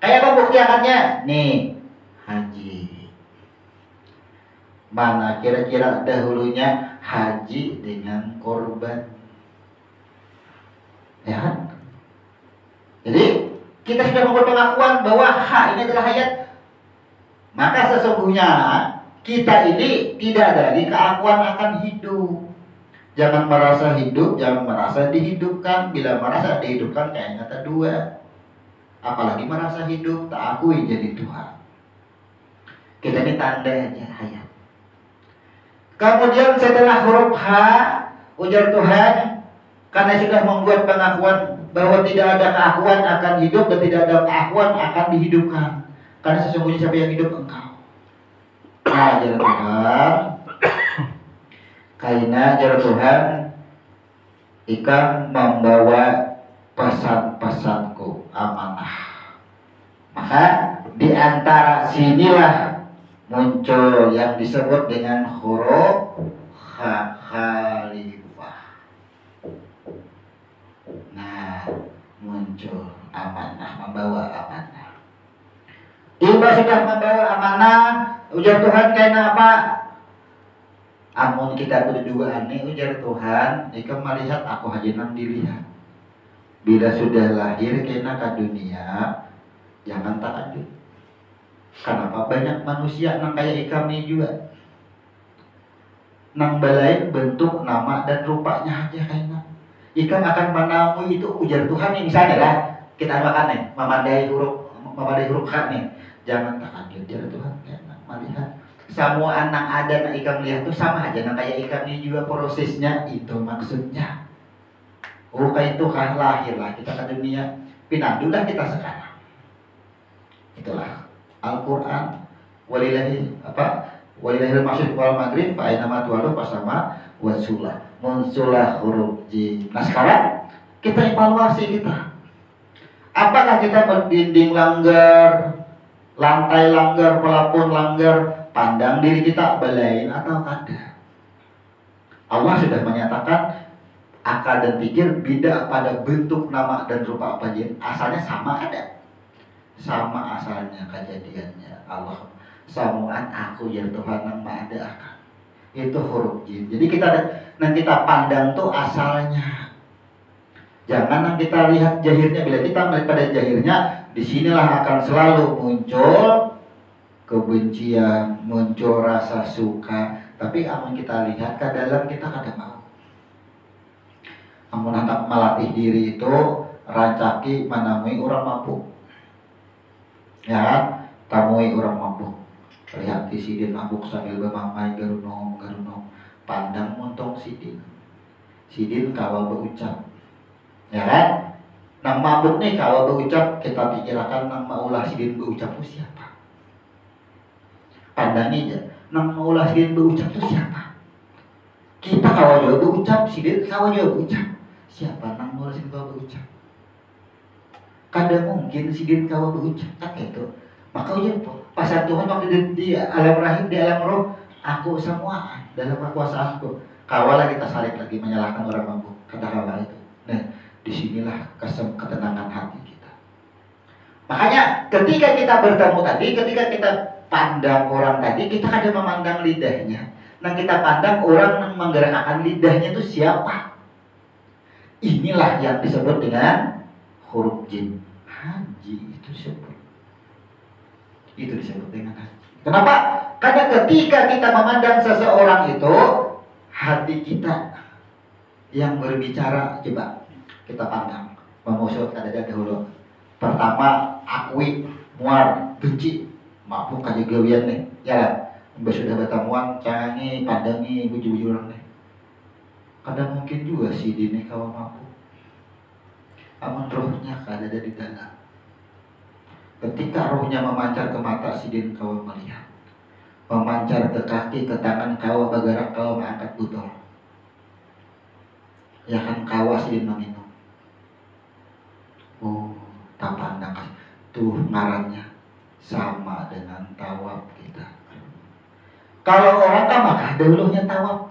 Kayak apa buktiakannya nih? Haji. Mana kira-kira dahulunya haji dengan korban, ya kan? Jadi kita sudah membuat pengakuan bahwa ini adalah hayat. Maka sesungguhnya kita ini tidak ada lagi keakuan akan hidup. Jangan merasa hidup, jangan merasa dihidupkan. Bila merasa dihidupkan kayaknya kata dua. Apalagi merasa hidup, tak akui jadi Tuhan. Kita ini tanda aja hayat. Kemudian setelah huruf H, ujar Tuhan, karena sudah membuat pengakuan bahwa tidak ada keakuan akan hidup dan tidak ada keakuan akan dihidupkan. Karena sesungguhnya siapa yang hidup? Engkau. Nah, jalan Tuhan. Karena jalan Tuhan, ikan membawa pesan-pesanku amanah. Maka di antara sinilah muncul yang disebut dengan huruf khalifah. Nah, muncul amanah, membawa amanah. Tiba sudah membawa amanah, ujar Tuhan karena apa? Amun kita berdua ini ujar Tuhan, jika melihat aku hajinan dilihat. Bila sudah lahir kena ke dunia, jangan takjub. Kenapa banyak manusia nang kayak kami juga? Nang balain bentuk nama dan rupanya aja kayaknya. Ikan akan menemui itu ujar Tuhan nih, misalnya lah kita makan nih, memadai huruf H nih. Jangan takjub ujar Tuhan kayaknya melihat. Semua anak ada nak ikan melihat itu sama aja nang kayak ikan ini juga prosesnya itu maksudnya. Oh kayak itu kan lahirlah kita ke dunia, pinandulah kita sekarang. Itulah Al-Quran. Walillahil masyriq wal maghrib fa aina ma tuwallu fasama wasulah. Munsulah huruf jim. Nah sekarang kita evaluasi kita. Apakah kita berdinding langgar, lantai langgar, pelapon langgar, pandang diri kita belain atau kada? Allah sudah menyatakan akal dan pikir beda pada bentuk nama dan rupa apa aja. Asalnya sama ada. Sama asalnya kejadiannya. Allah samuan aku ya Tuhan yang maha ada akan. Itu huruf jim. Jadi kita pandang tuh asalnya. Jangan kita lihat jahirnya. Bila kita melihat pada jahirnya, disinilah akan selalu muncul kebencian, muncul rasa suka. Tapi amun kita lihat ke dalam kita kadang mau. Amun hendak melatih diri itu rancaki menemui orang mabuk. Ya, tamui orang mabuk. Lihat di sidin mabuk sambil bermamai garuno, pandang montong sidin. Sidin kawa berucap. Ya kan? Nang mabuk nih kawa berucap, kita pikirkan nang maulah sidin berucap itu siapa? Pandangi aja. Nang maulah sidin berucap itu siapa? Kita kawa juga berucap, sidin kawa juga berucap. Siapa nang maulah sidin kawa berucap? Kada mungkin sidin kawa berucap kan gitu. Maka ujar pasal Tuhan waktu di alam rahim, di alam roh, aku semua dalam kekuasaanku. Kawalah kita saling lagi menyalahkan orang mabuk. Kata kawa itu. Nah, disinilah ketenangan hati kita. Makanya ketika kita bertemu tadi, ketika kita pandang orang tadi, kita kada memandang lidahnya. Nah kita pandang orang yang menggerakkan lidahnya itu siapa? Inilah yang disebut dengan huruf jim. Haji itu disebut. Itu disebut dengan haji. Kenapa? Karena ketika kita memandang seseorang itu, hati kita yang berbicara. Coba kita pandang. Memusut ada dahulu. Pertama, akui, muar, benci. Mabuk aja gawian nih. Ya lah. Mbak sudah bertemuan, cangi, pandangi, buju-buju orang nih. Kadang mungkin juga si dini kawan mabuk. Amun rohnya kada ada di dalam. Ketika rohnya memancar ke mata, sidin kau melihat. Memancar ke kaki, ke tangan kau, bergerak kau mengangkat botol. Ya kan kau sidin meminum. Oh, tak pandang tuh ngarannya sama dengan tawaf kita. Kalau orang ke Makkah dahulunya tawaf.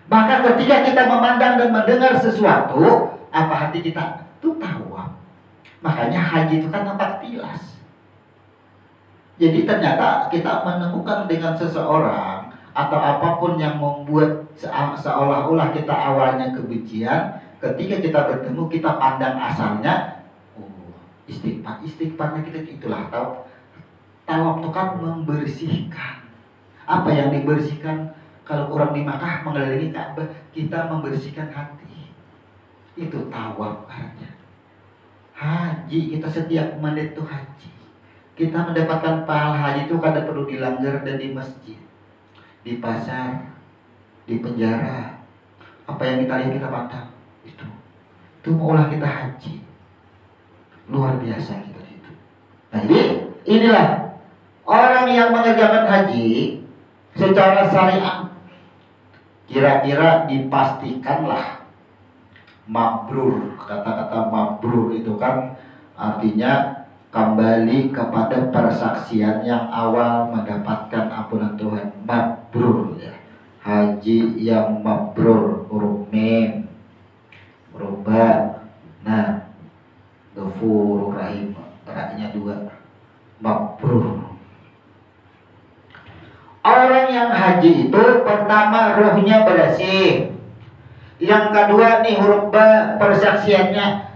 Maka ketika kita memandang dan mendengar sesuatu, apa hati kita? Itu tawaf. Makanya haji itu kan nampak tilas. Jadi ternyata kita menemukan dengan seseorang atau apapun yang membuat seolah-olah kita awalnya kebencian, ketika kita bertemu kita pandang asalnya, oh, istighfarnya kita itulah tawaf. Tawaf itu kan membersihkan. Apa yang dibersihkan? Kalau orang di Makkah mengelilingi Ka'bah, kita membersihkan hati. Itu tawaf artinya. Haji, kita setiap menit itu haji. Kita mendapatkan pahala haji itu kadang perlu di langgar dan di masjid, di pasar, di penjara. Apa yang kita lihat kita pandang itu maulah kita haji. Luar biasa kita itu. Nah, jadi inilah orang yang mengerjakan haji secara syariat, kira-kira dipastikanlah mabrur. Kata-kata mabrur itu kan artinya kembali kepada persaksian yang awal mendapatkan ampunan Tuhan. Mabrur ya. Haji yang mabrur, huruf mim, huruf ba. Nah, Ghafurur Rahim, ra-nya 2. Mabrur. Orang yang haji itu pertama rohnya bersih. Yang kedua nih huruf ba, persaksiannya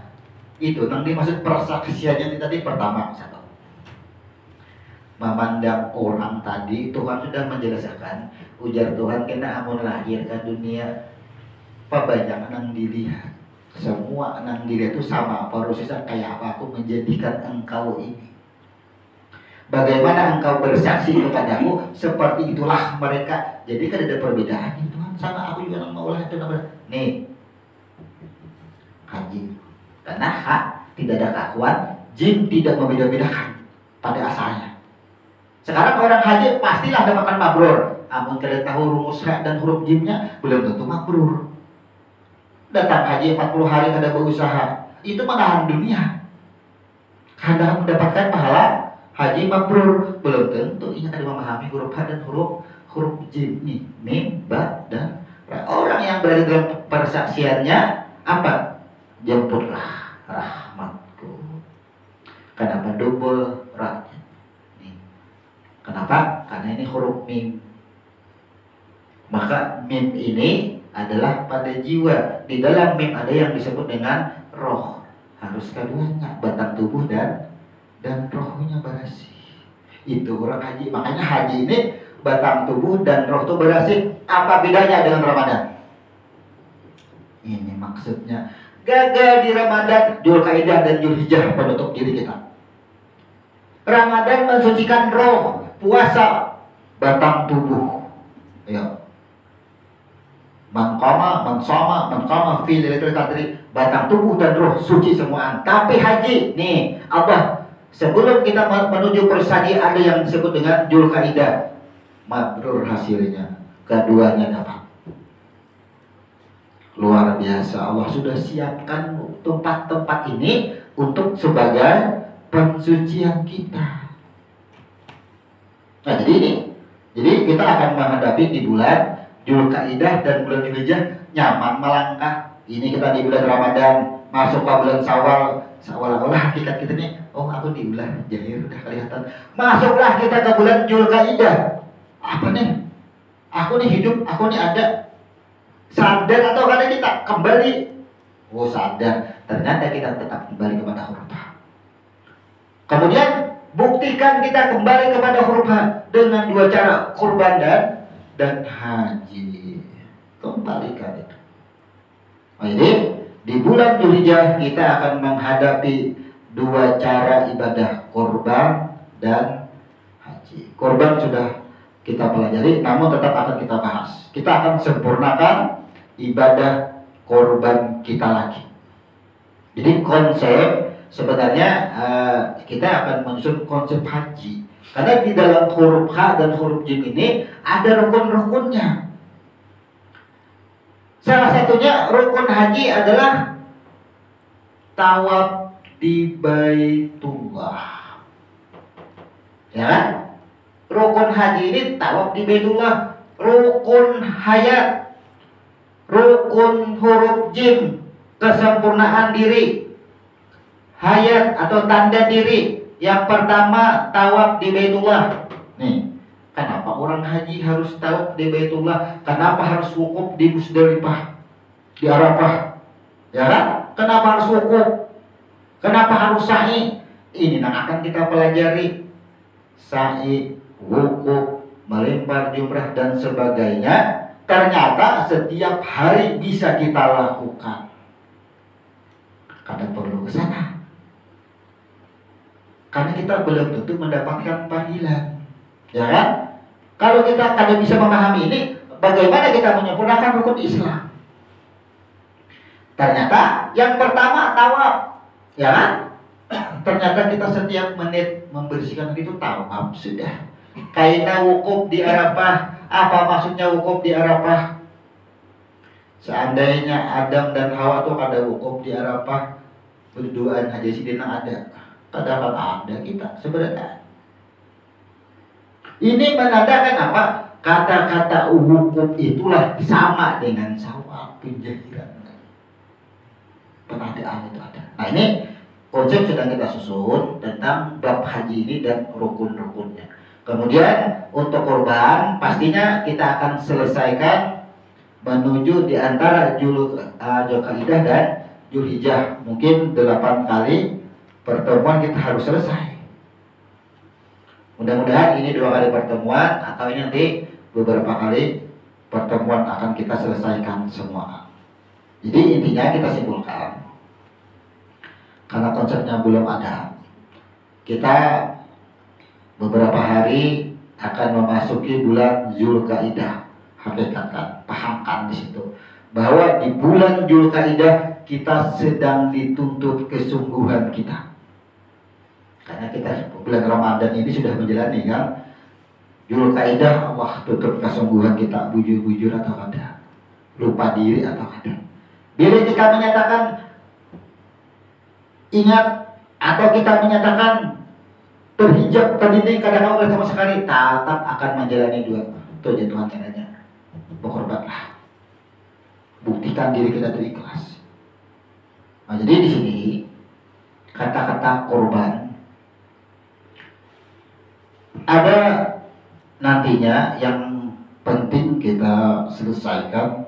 itu nanti maksud persaksiannya tadi pertama satu. Memandang orang tadi Tuhan sudah menjelaskan, ujar Tuhan kena amun lahir ke dunia pabanyak nang dilihat. Semua nang dilihat itu sama prosesnya kayak apa aku menjadikan engkau ini. Bagaimana engkau bersaksi kepadaku, seperti itulah mereka. Jadi kan ada perbedaan Tuhan sama aku juga mau lah itu nih haji. Karena hak tidak ada keakuan, jin tidak membeda-bedakan pada asalnya. Sekarang orang haji pastilah dapatkan mabrur. Amun kalian tahu rumus hak dan huruf jinnya belum tentu mabrur. Datang haji 40 hari kada berusaha, itu menahan dunia. Kada mendapatkan pahala haji mabrur, belum tentu. Ingat ada memahami huruf hak dan huruf jin nih, mim, ba, dan ra. Orang yang berada dalam persaksiannya apa? Jemputlah rahmatku. Kenapa double ra? Kenapa? Karena ini huruf mim. Maka mim ini adalah pada jiwa. Di dalam mim ada yang disebut dengan roh. Harus keduanya, batang tubuh dan rohnya bersih. Itu orang haji. Makanya haji ini batang tubuh dan roh itu bersih. Apa bedanya dengan Ramadan? Ini maksudnya. Gagal di Ramadan, Dzulqa'dah dan Dzulhijjah penutup diri kita. Ramadan mensucikan roh, puasa batang tubuh. Ya. Man qama fi lailatul qadri, batang tubuh dan roh suci semuaan. Tapi haji, nih Allah sebelum kita menuju persadi ada yang disebut dengan Dzulqa'dah. Mabrur hasilnya, keduanya dapat. Luar biasa, Allah sudah siapkan tempat-tempat ini untuk sebagai pensucian kita. Nah, jadi kita akan menghadapi di bulan Dzulqa'dah dan bulan Dzulhijjah nyaman melangkah. Ini kita di bulan Ramadan, masuk ke bulan Syawal. Seolah-olah hakikat kita nih, oh aku di bulan Jahir udah kelihatan. Masuklah kita ke bulan Dzulqa'dah. Apa nih? Aku nih hidup, aku nih ada. Sadar atau kadang kita kembali? Oh sadar, ternyata kita tetap kembali kepada huruf H. Kemudian buktikan kita kembali kepada huruf H dengan 2 cara, kurban dan haji. Kembalikan itu. Jadi di bulan Dzulhijjah kita akan menghadapi 2 cara ibadah, kurban dan haji. Kurban sudah kita pelajari, namun tetap akan kita bahas. Kita akan sempurnakan ibadah korban kita lagi. Jadi konsep sebenarnya kita akan menyusun konsep haji. Karena di dalam huruf H dan huruf jim ini ada rukun-rukunnya. Salah satunya rukun haji adalah tawaf di Baitullah. Ya kan? Rukun haji ini tawaf di Baitullah, rukun hayat, rukun huruf jim, kesempurnaan diri, hayat atau tanda diri. Yang pertama tawaf di Baitullah. Nih, kenapa orang haji harus tawaf di Baitullah? Kenapa harus wukuf di Musdalifah, di Arafah? Ya kan? Kenapa harus wukuf? Kenapa harus sa'i? Ini yang akan kita pelajari. Sa'i, wukuf, melempar jumrah dan sebagainya, ternyata setiap hari bisa kita lakukan. Karena perlu ke sana. Karena kita belum tentu mendapatkan panggilan. Ya kan? Kalau kita kada bisa memahami ini, bagaimana kita menyempurnakan rukun Islam? Ternyata yang pertama tawaf. Ya kan? Ternyata kita setiap menit membersihkan itu tawaf sudah. Kaina wukuf di Arafah. Apa maksudnya wukuf di Arafah? Seandainya Adam dan Hawa tuh kada wukuf di Arafah, berduaan aja sih dina ada. Kadang ada kita sebenarnya. Ini menandakan apa? Kata-kata wukuf itulah sama dengan sawab penjahiran. Penadaan itu ada. Nah ini konsep sedang kita susun tentang bab haji ini dan rukun-rukunnya. Kemudian untuk kurban pastinya kita akan selesaikan menuju di antara Zulqa'dah dan Zulhijjah. Mungkin 8 kali pertemuan kita harus selesai. Mudah-mudahan ini 2 kali pertemuan atau ini nanti beberapa kali pertemuan akan kita selesaikan semua. Jadi intinya kita simpulkan, karena konsepnya belum ada, kita beberapa hari akan memasuki bulan Zulqa'dah. Hakikatkan, pahamkan di situ bahwa di bulan Zulqa'dah kita sedang dituntut kesungguhan kita. Karena kita bulan Ramadan ini sudah menjalani kan. Zulqa'dah Allah tutup kesungguhan kita, bujur-bujur atau kada, lupa diri atau kada. Bila kita menyatakan ingat atau kita menyatakan berhijab tadi ini kadang-kadang oleh sama sekali, tetap akan menjalani 2. Itu aja Tuhan caranya. Berkorbanlah. Buktikan diri kita itu ikhlas. Nah, jadi di sini kata-kata korban ada nantinya yang penting kita selesaikan,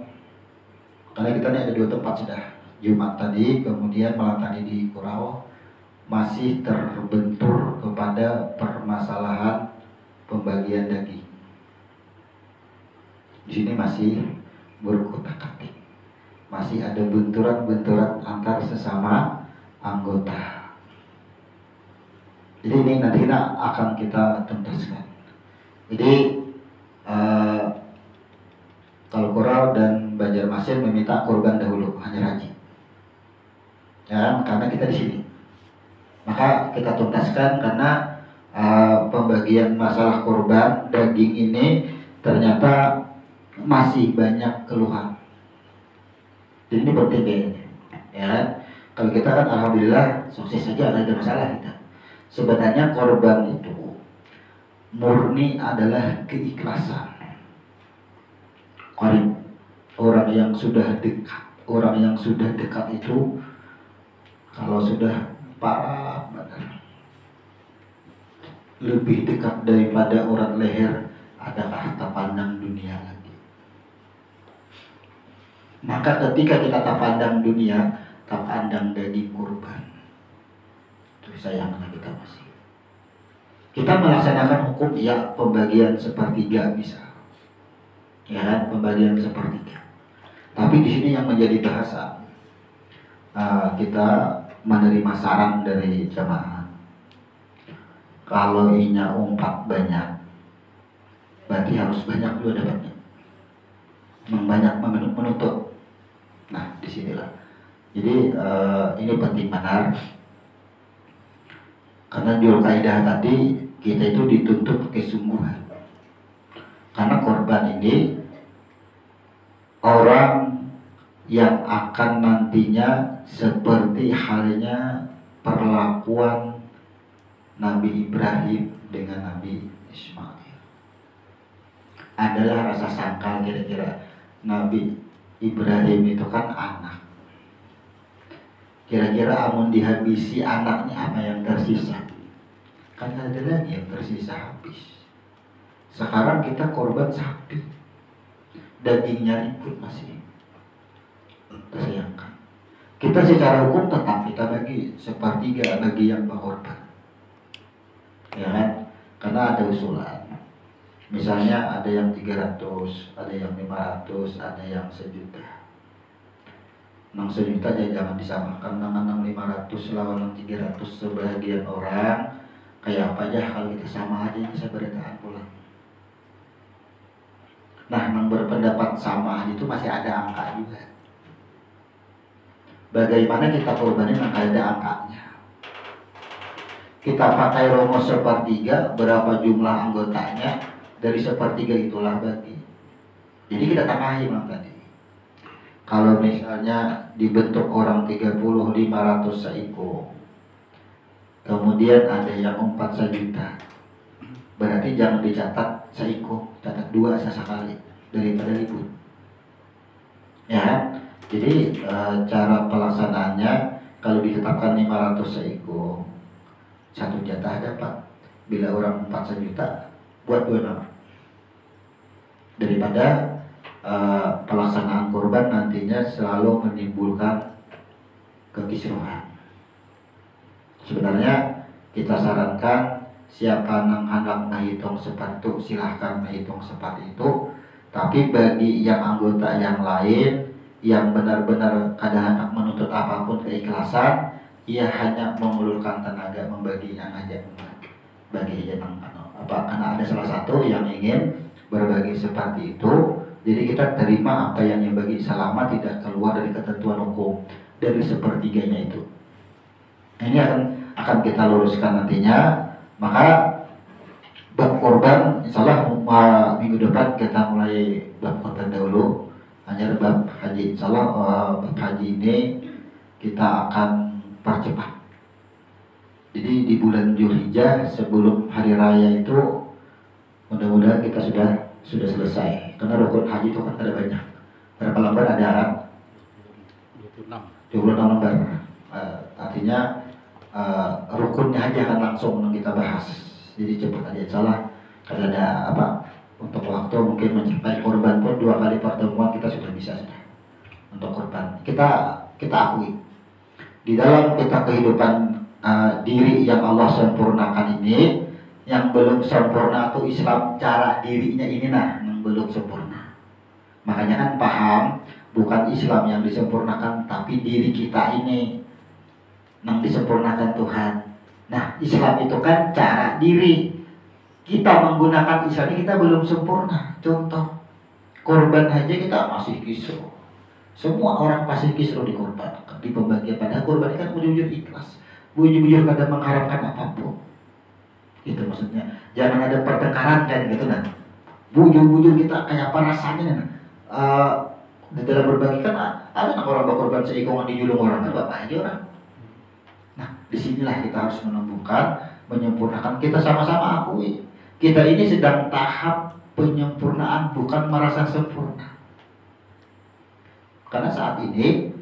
karena kita ini ada 2 tempat sudah. Jumat tadi, kemudian malam tadi di Kurau masih terbentur kepada permasalahan pembagian daging. Di sini masih berkutak-atik, masih ada benturan-benturan antar sesama anggota. Jadi ini nanti akan kita tuntaskan. Jadi kalau Kurau dan Banjarmasin meminta kurban dahulu, hanya haji. Ya, karena kita di sini, maka kita tuntaskan karena pembagian masalah kurban daging ini ternyata masih banyak keluhan. Jadi ini penting kayaknya. Ya, kalau kita kan alhamdulillah sukses saja, ada masalah kita. Sebenarnya korban itu murni adalah keikhlasan. Orang yang sudah dekat, orang yang sudah dekat itu kalau sudah parah benar, lebih dekat daripada urat leher adalah tak pandang dunia lagi. Maka ketika kita tak pandang dunia, tak pandang daging kurban, itu sayangnya kita masih. Kita melaksanakan hukum ya pembagian sepertiga bisa, ya kan, pembagian sepertiga. Tapi di sini yang menjadi bahasa, kita menerima saran dari jamaah. Kalau inya umpat banyak, berarti harus banyak juga dapatnya. Banyak menutup. Nah, disinilah. Jadi ini penting benar. Karena Zulqa'dah tadi kita itu dituntut kesungguhan. Karena korban ini orang yang akan nantinya seperti halnya perlakuan Nabi Ibrahim dengan Nabi Ismail. Adalah rasa sangkal kira-kira Nabi Ibrahim itu kan anak. Kira-kira amun dihabisi anaknya apa yang tersisa? Kan ada lagi yang tersisa habis. Sekarang kita korban sapi, dagingnya ikut masih tersayangkan. Kita secara hukum tetap kita bagi sepertiga bagi yang berkorban, ya kan? Karena ada usulan. Misalnya ada yang 300, ada yang 500, ada yang 1.000.000. Nang 1.000.000 aja jangan disamakan dengan 500 lawan 300. Sebagian orang kayak apa aja kalau kita sama aja bisa beritaan pulang. Nah, nang berpendapat sama itu masih ada angka juga. Bagaimana kita korbanin nang ada angkanya? Kita pakai rumus 1/3, berapa jumlah anggotanya, dari 1/3 itulah bagi. Jadi kita tambahin bang tadi. Kalau misalnya dibentuk orang 30, 500 seiko, kemudian ada yang 4 sejuta, berarti jangan dicatat seiko, catat 2 sesekali daripada ribut. Ya, jadi cara pelaksanaannya kalau ditetapkan 500 seiko, 1 jatah dapat. Bila orang 4 sejuta, buat 2 nama. Daripada pelaksanaan kurban nantinya selalu menimbulkan kekisruhan. Sebenarnya kita sarankan siapa yang hendak menghitung seperti itu silahkan menghitung seperti itu. Tapi bagi yang anggota yang lain yang benar-benar kada hendak menuntut apapun keikhlasan, ia hanya mengulurkan tenaga membaginya aja, bagi yang karena ada salah satu yang ingin berbagi seperti itu. Jadi kita terima apa yang bagi selama tidak keluar dari ketentuan hukum dari 1/3-nya itu. Ini akan kita luruskan nantinya. Maka bab korban insyaallah minggu depan kita mulai bab korban dahulu. Hanya bab haji insyaallah bab haji ini kita akan percepat. Jadi di bulan Zulhijjah sebelum hari raya itu mudah-mudahan kita sudah selesai. Karena rukun haji itu kan ada banyak. Berapa lembar ada? 26 lembar. Artinya rukunnya aja kan langsung kita bahas. Jadi cepat aja insyaallah. Kalau ada apa untuk waktu mungkin mencapai korban pun 2 kali pertemuan kita sudah bisa sudah untuk korban. Kita akui di dalam kita kehidupan diri yang Allah sempurnakan ini, yang belum sempurna itu Islam cara dirinya ini yang belum sempurna. Makanya kan paham bukan Islam yang disempurnakan tapi diri kita ini yang disempurnakan Tuhan. Nah, Islam itu kan cara diri. Kita menggunakan Islam ini kita belum sempurna. Contoh, korban aja kita masih kisruh. Semua orang pasti kisruh di korban, di pembagian. Padahal korban kan bujur ikhlas, bujur kada mengharapkan apapun. Itu maksudnya. Jangan ada pertengkaran kan gitu nah. Bujur kita kayak apa rasanya di dalam berbagi kan ada orang berkorban seikongan dijulung orang kan bapak aja orang. Nah, disinilah kita harus menyempurnakan. Kita sama-sama akui kita ini sedang tahap penyempurnaan, bukan merasa sempurna. Karena saat ini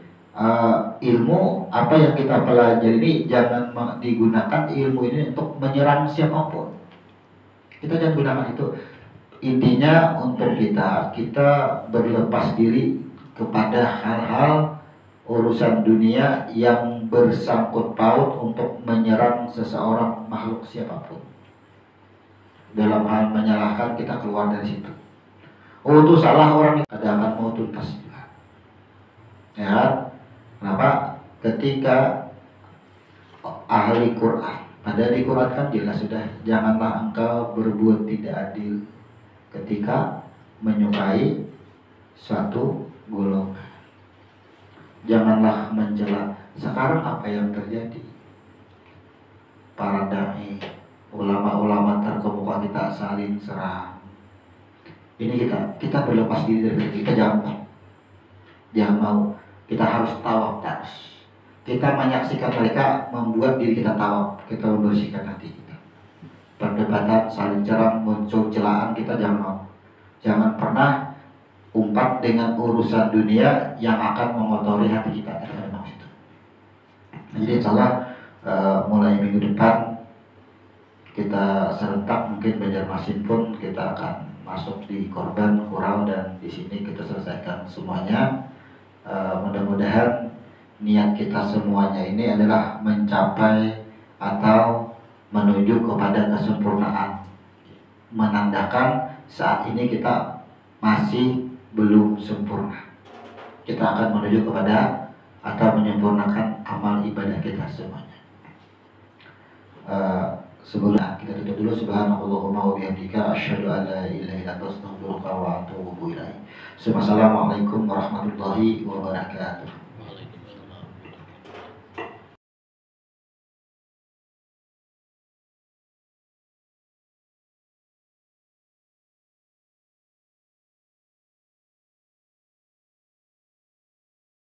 ilmu apa yang kita pelajari ini jangan digunakan ilmu ini untuk menyerang siapapun. Kita jangan gunakan itu. Intinya untuk kita berlepas diri kepada hal-hal urusan dunia yang bersangkut paut untuk menyerang seseorang makhluk siapapun. Dalam hal menyalahkan kita keluar dari situ. Oh itu salah orang, kadang akan mau tuntas juga. Ya, kenapa? Ketika ahli Quran, padahal di Quran kan jelas sudah, janganlah engkau berbuat tidak adil ketika menyukai suatu golongan. Janganlah mencela. Sekarang apa yang terjadi? Para dai, ulama-ulama terkemuka kita saling serang. Ini kita berlepas diri dari kita, jangan mau. Kita harus tawaf terus. Kita menyaksikan mereka membuat diri kita tawaf, kita membersihkan hati kita. perdebatan, saling serang, muncul celaan, kita jangan pernah umpat dengan urusan dunia yang akan mengotori hati kita. Jadi insya Allah mulai minggu depan kita serentak, mungkin Banjarmasin pun kita akan masuk di Korban, Kurau, dan di sini kita selesaikan semuanya. Mudah-mudahan niat kita semuanya ini adalah mencapai atau menuju kepada kesempurnaan, menandakan saat ini kita masih belum sempurna. Kita akan menuju kepada atau menyempurnakan amal ibadah kita semuanya. Sebelumnya kita tutup dulu. Subhanallahumma wa bihamdika asyhadu an la ilaha illa anta astaghfiruka wa atubu ilaik. Assalamualaikum warahmatullahi wabarakatuh.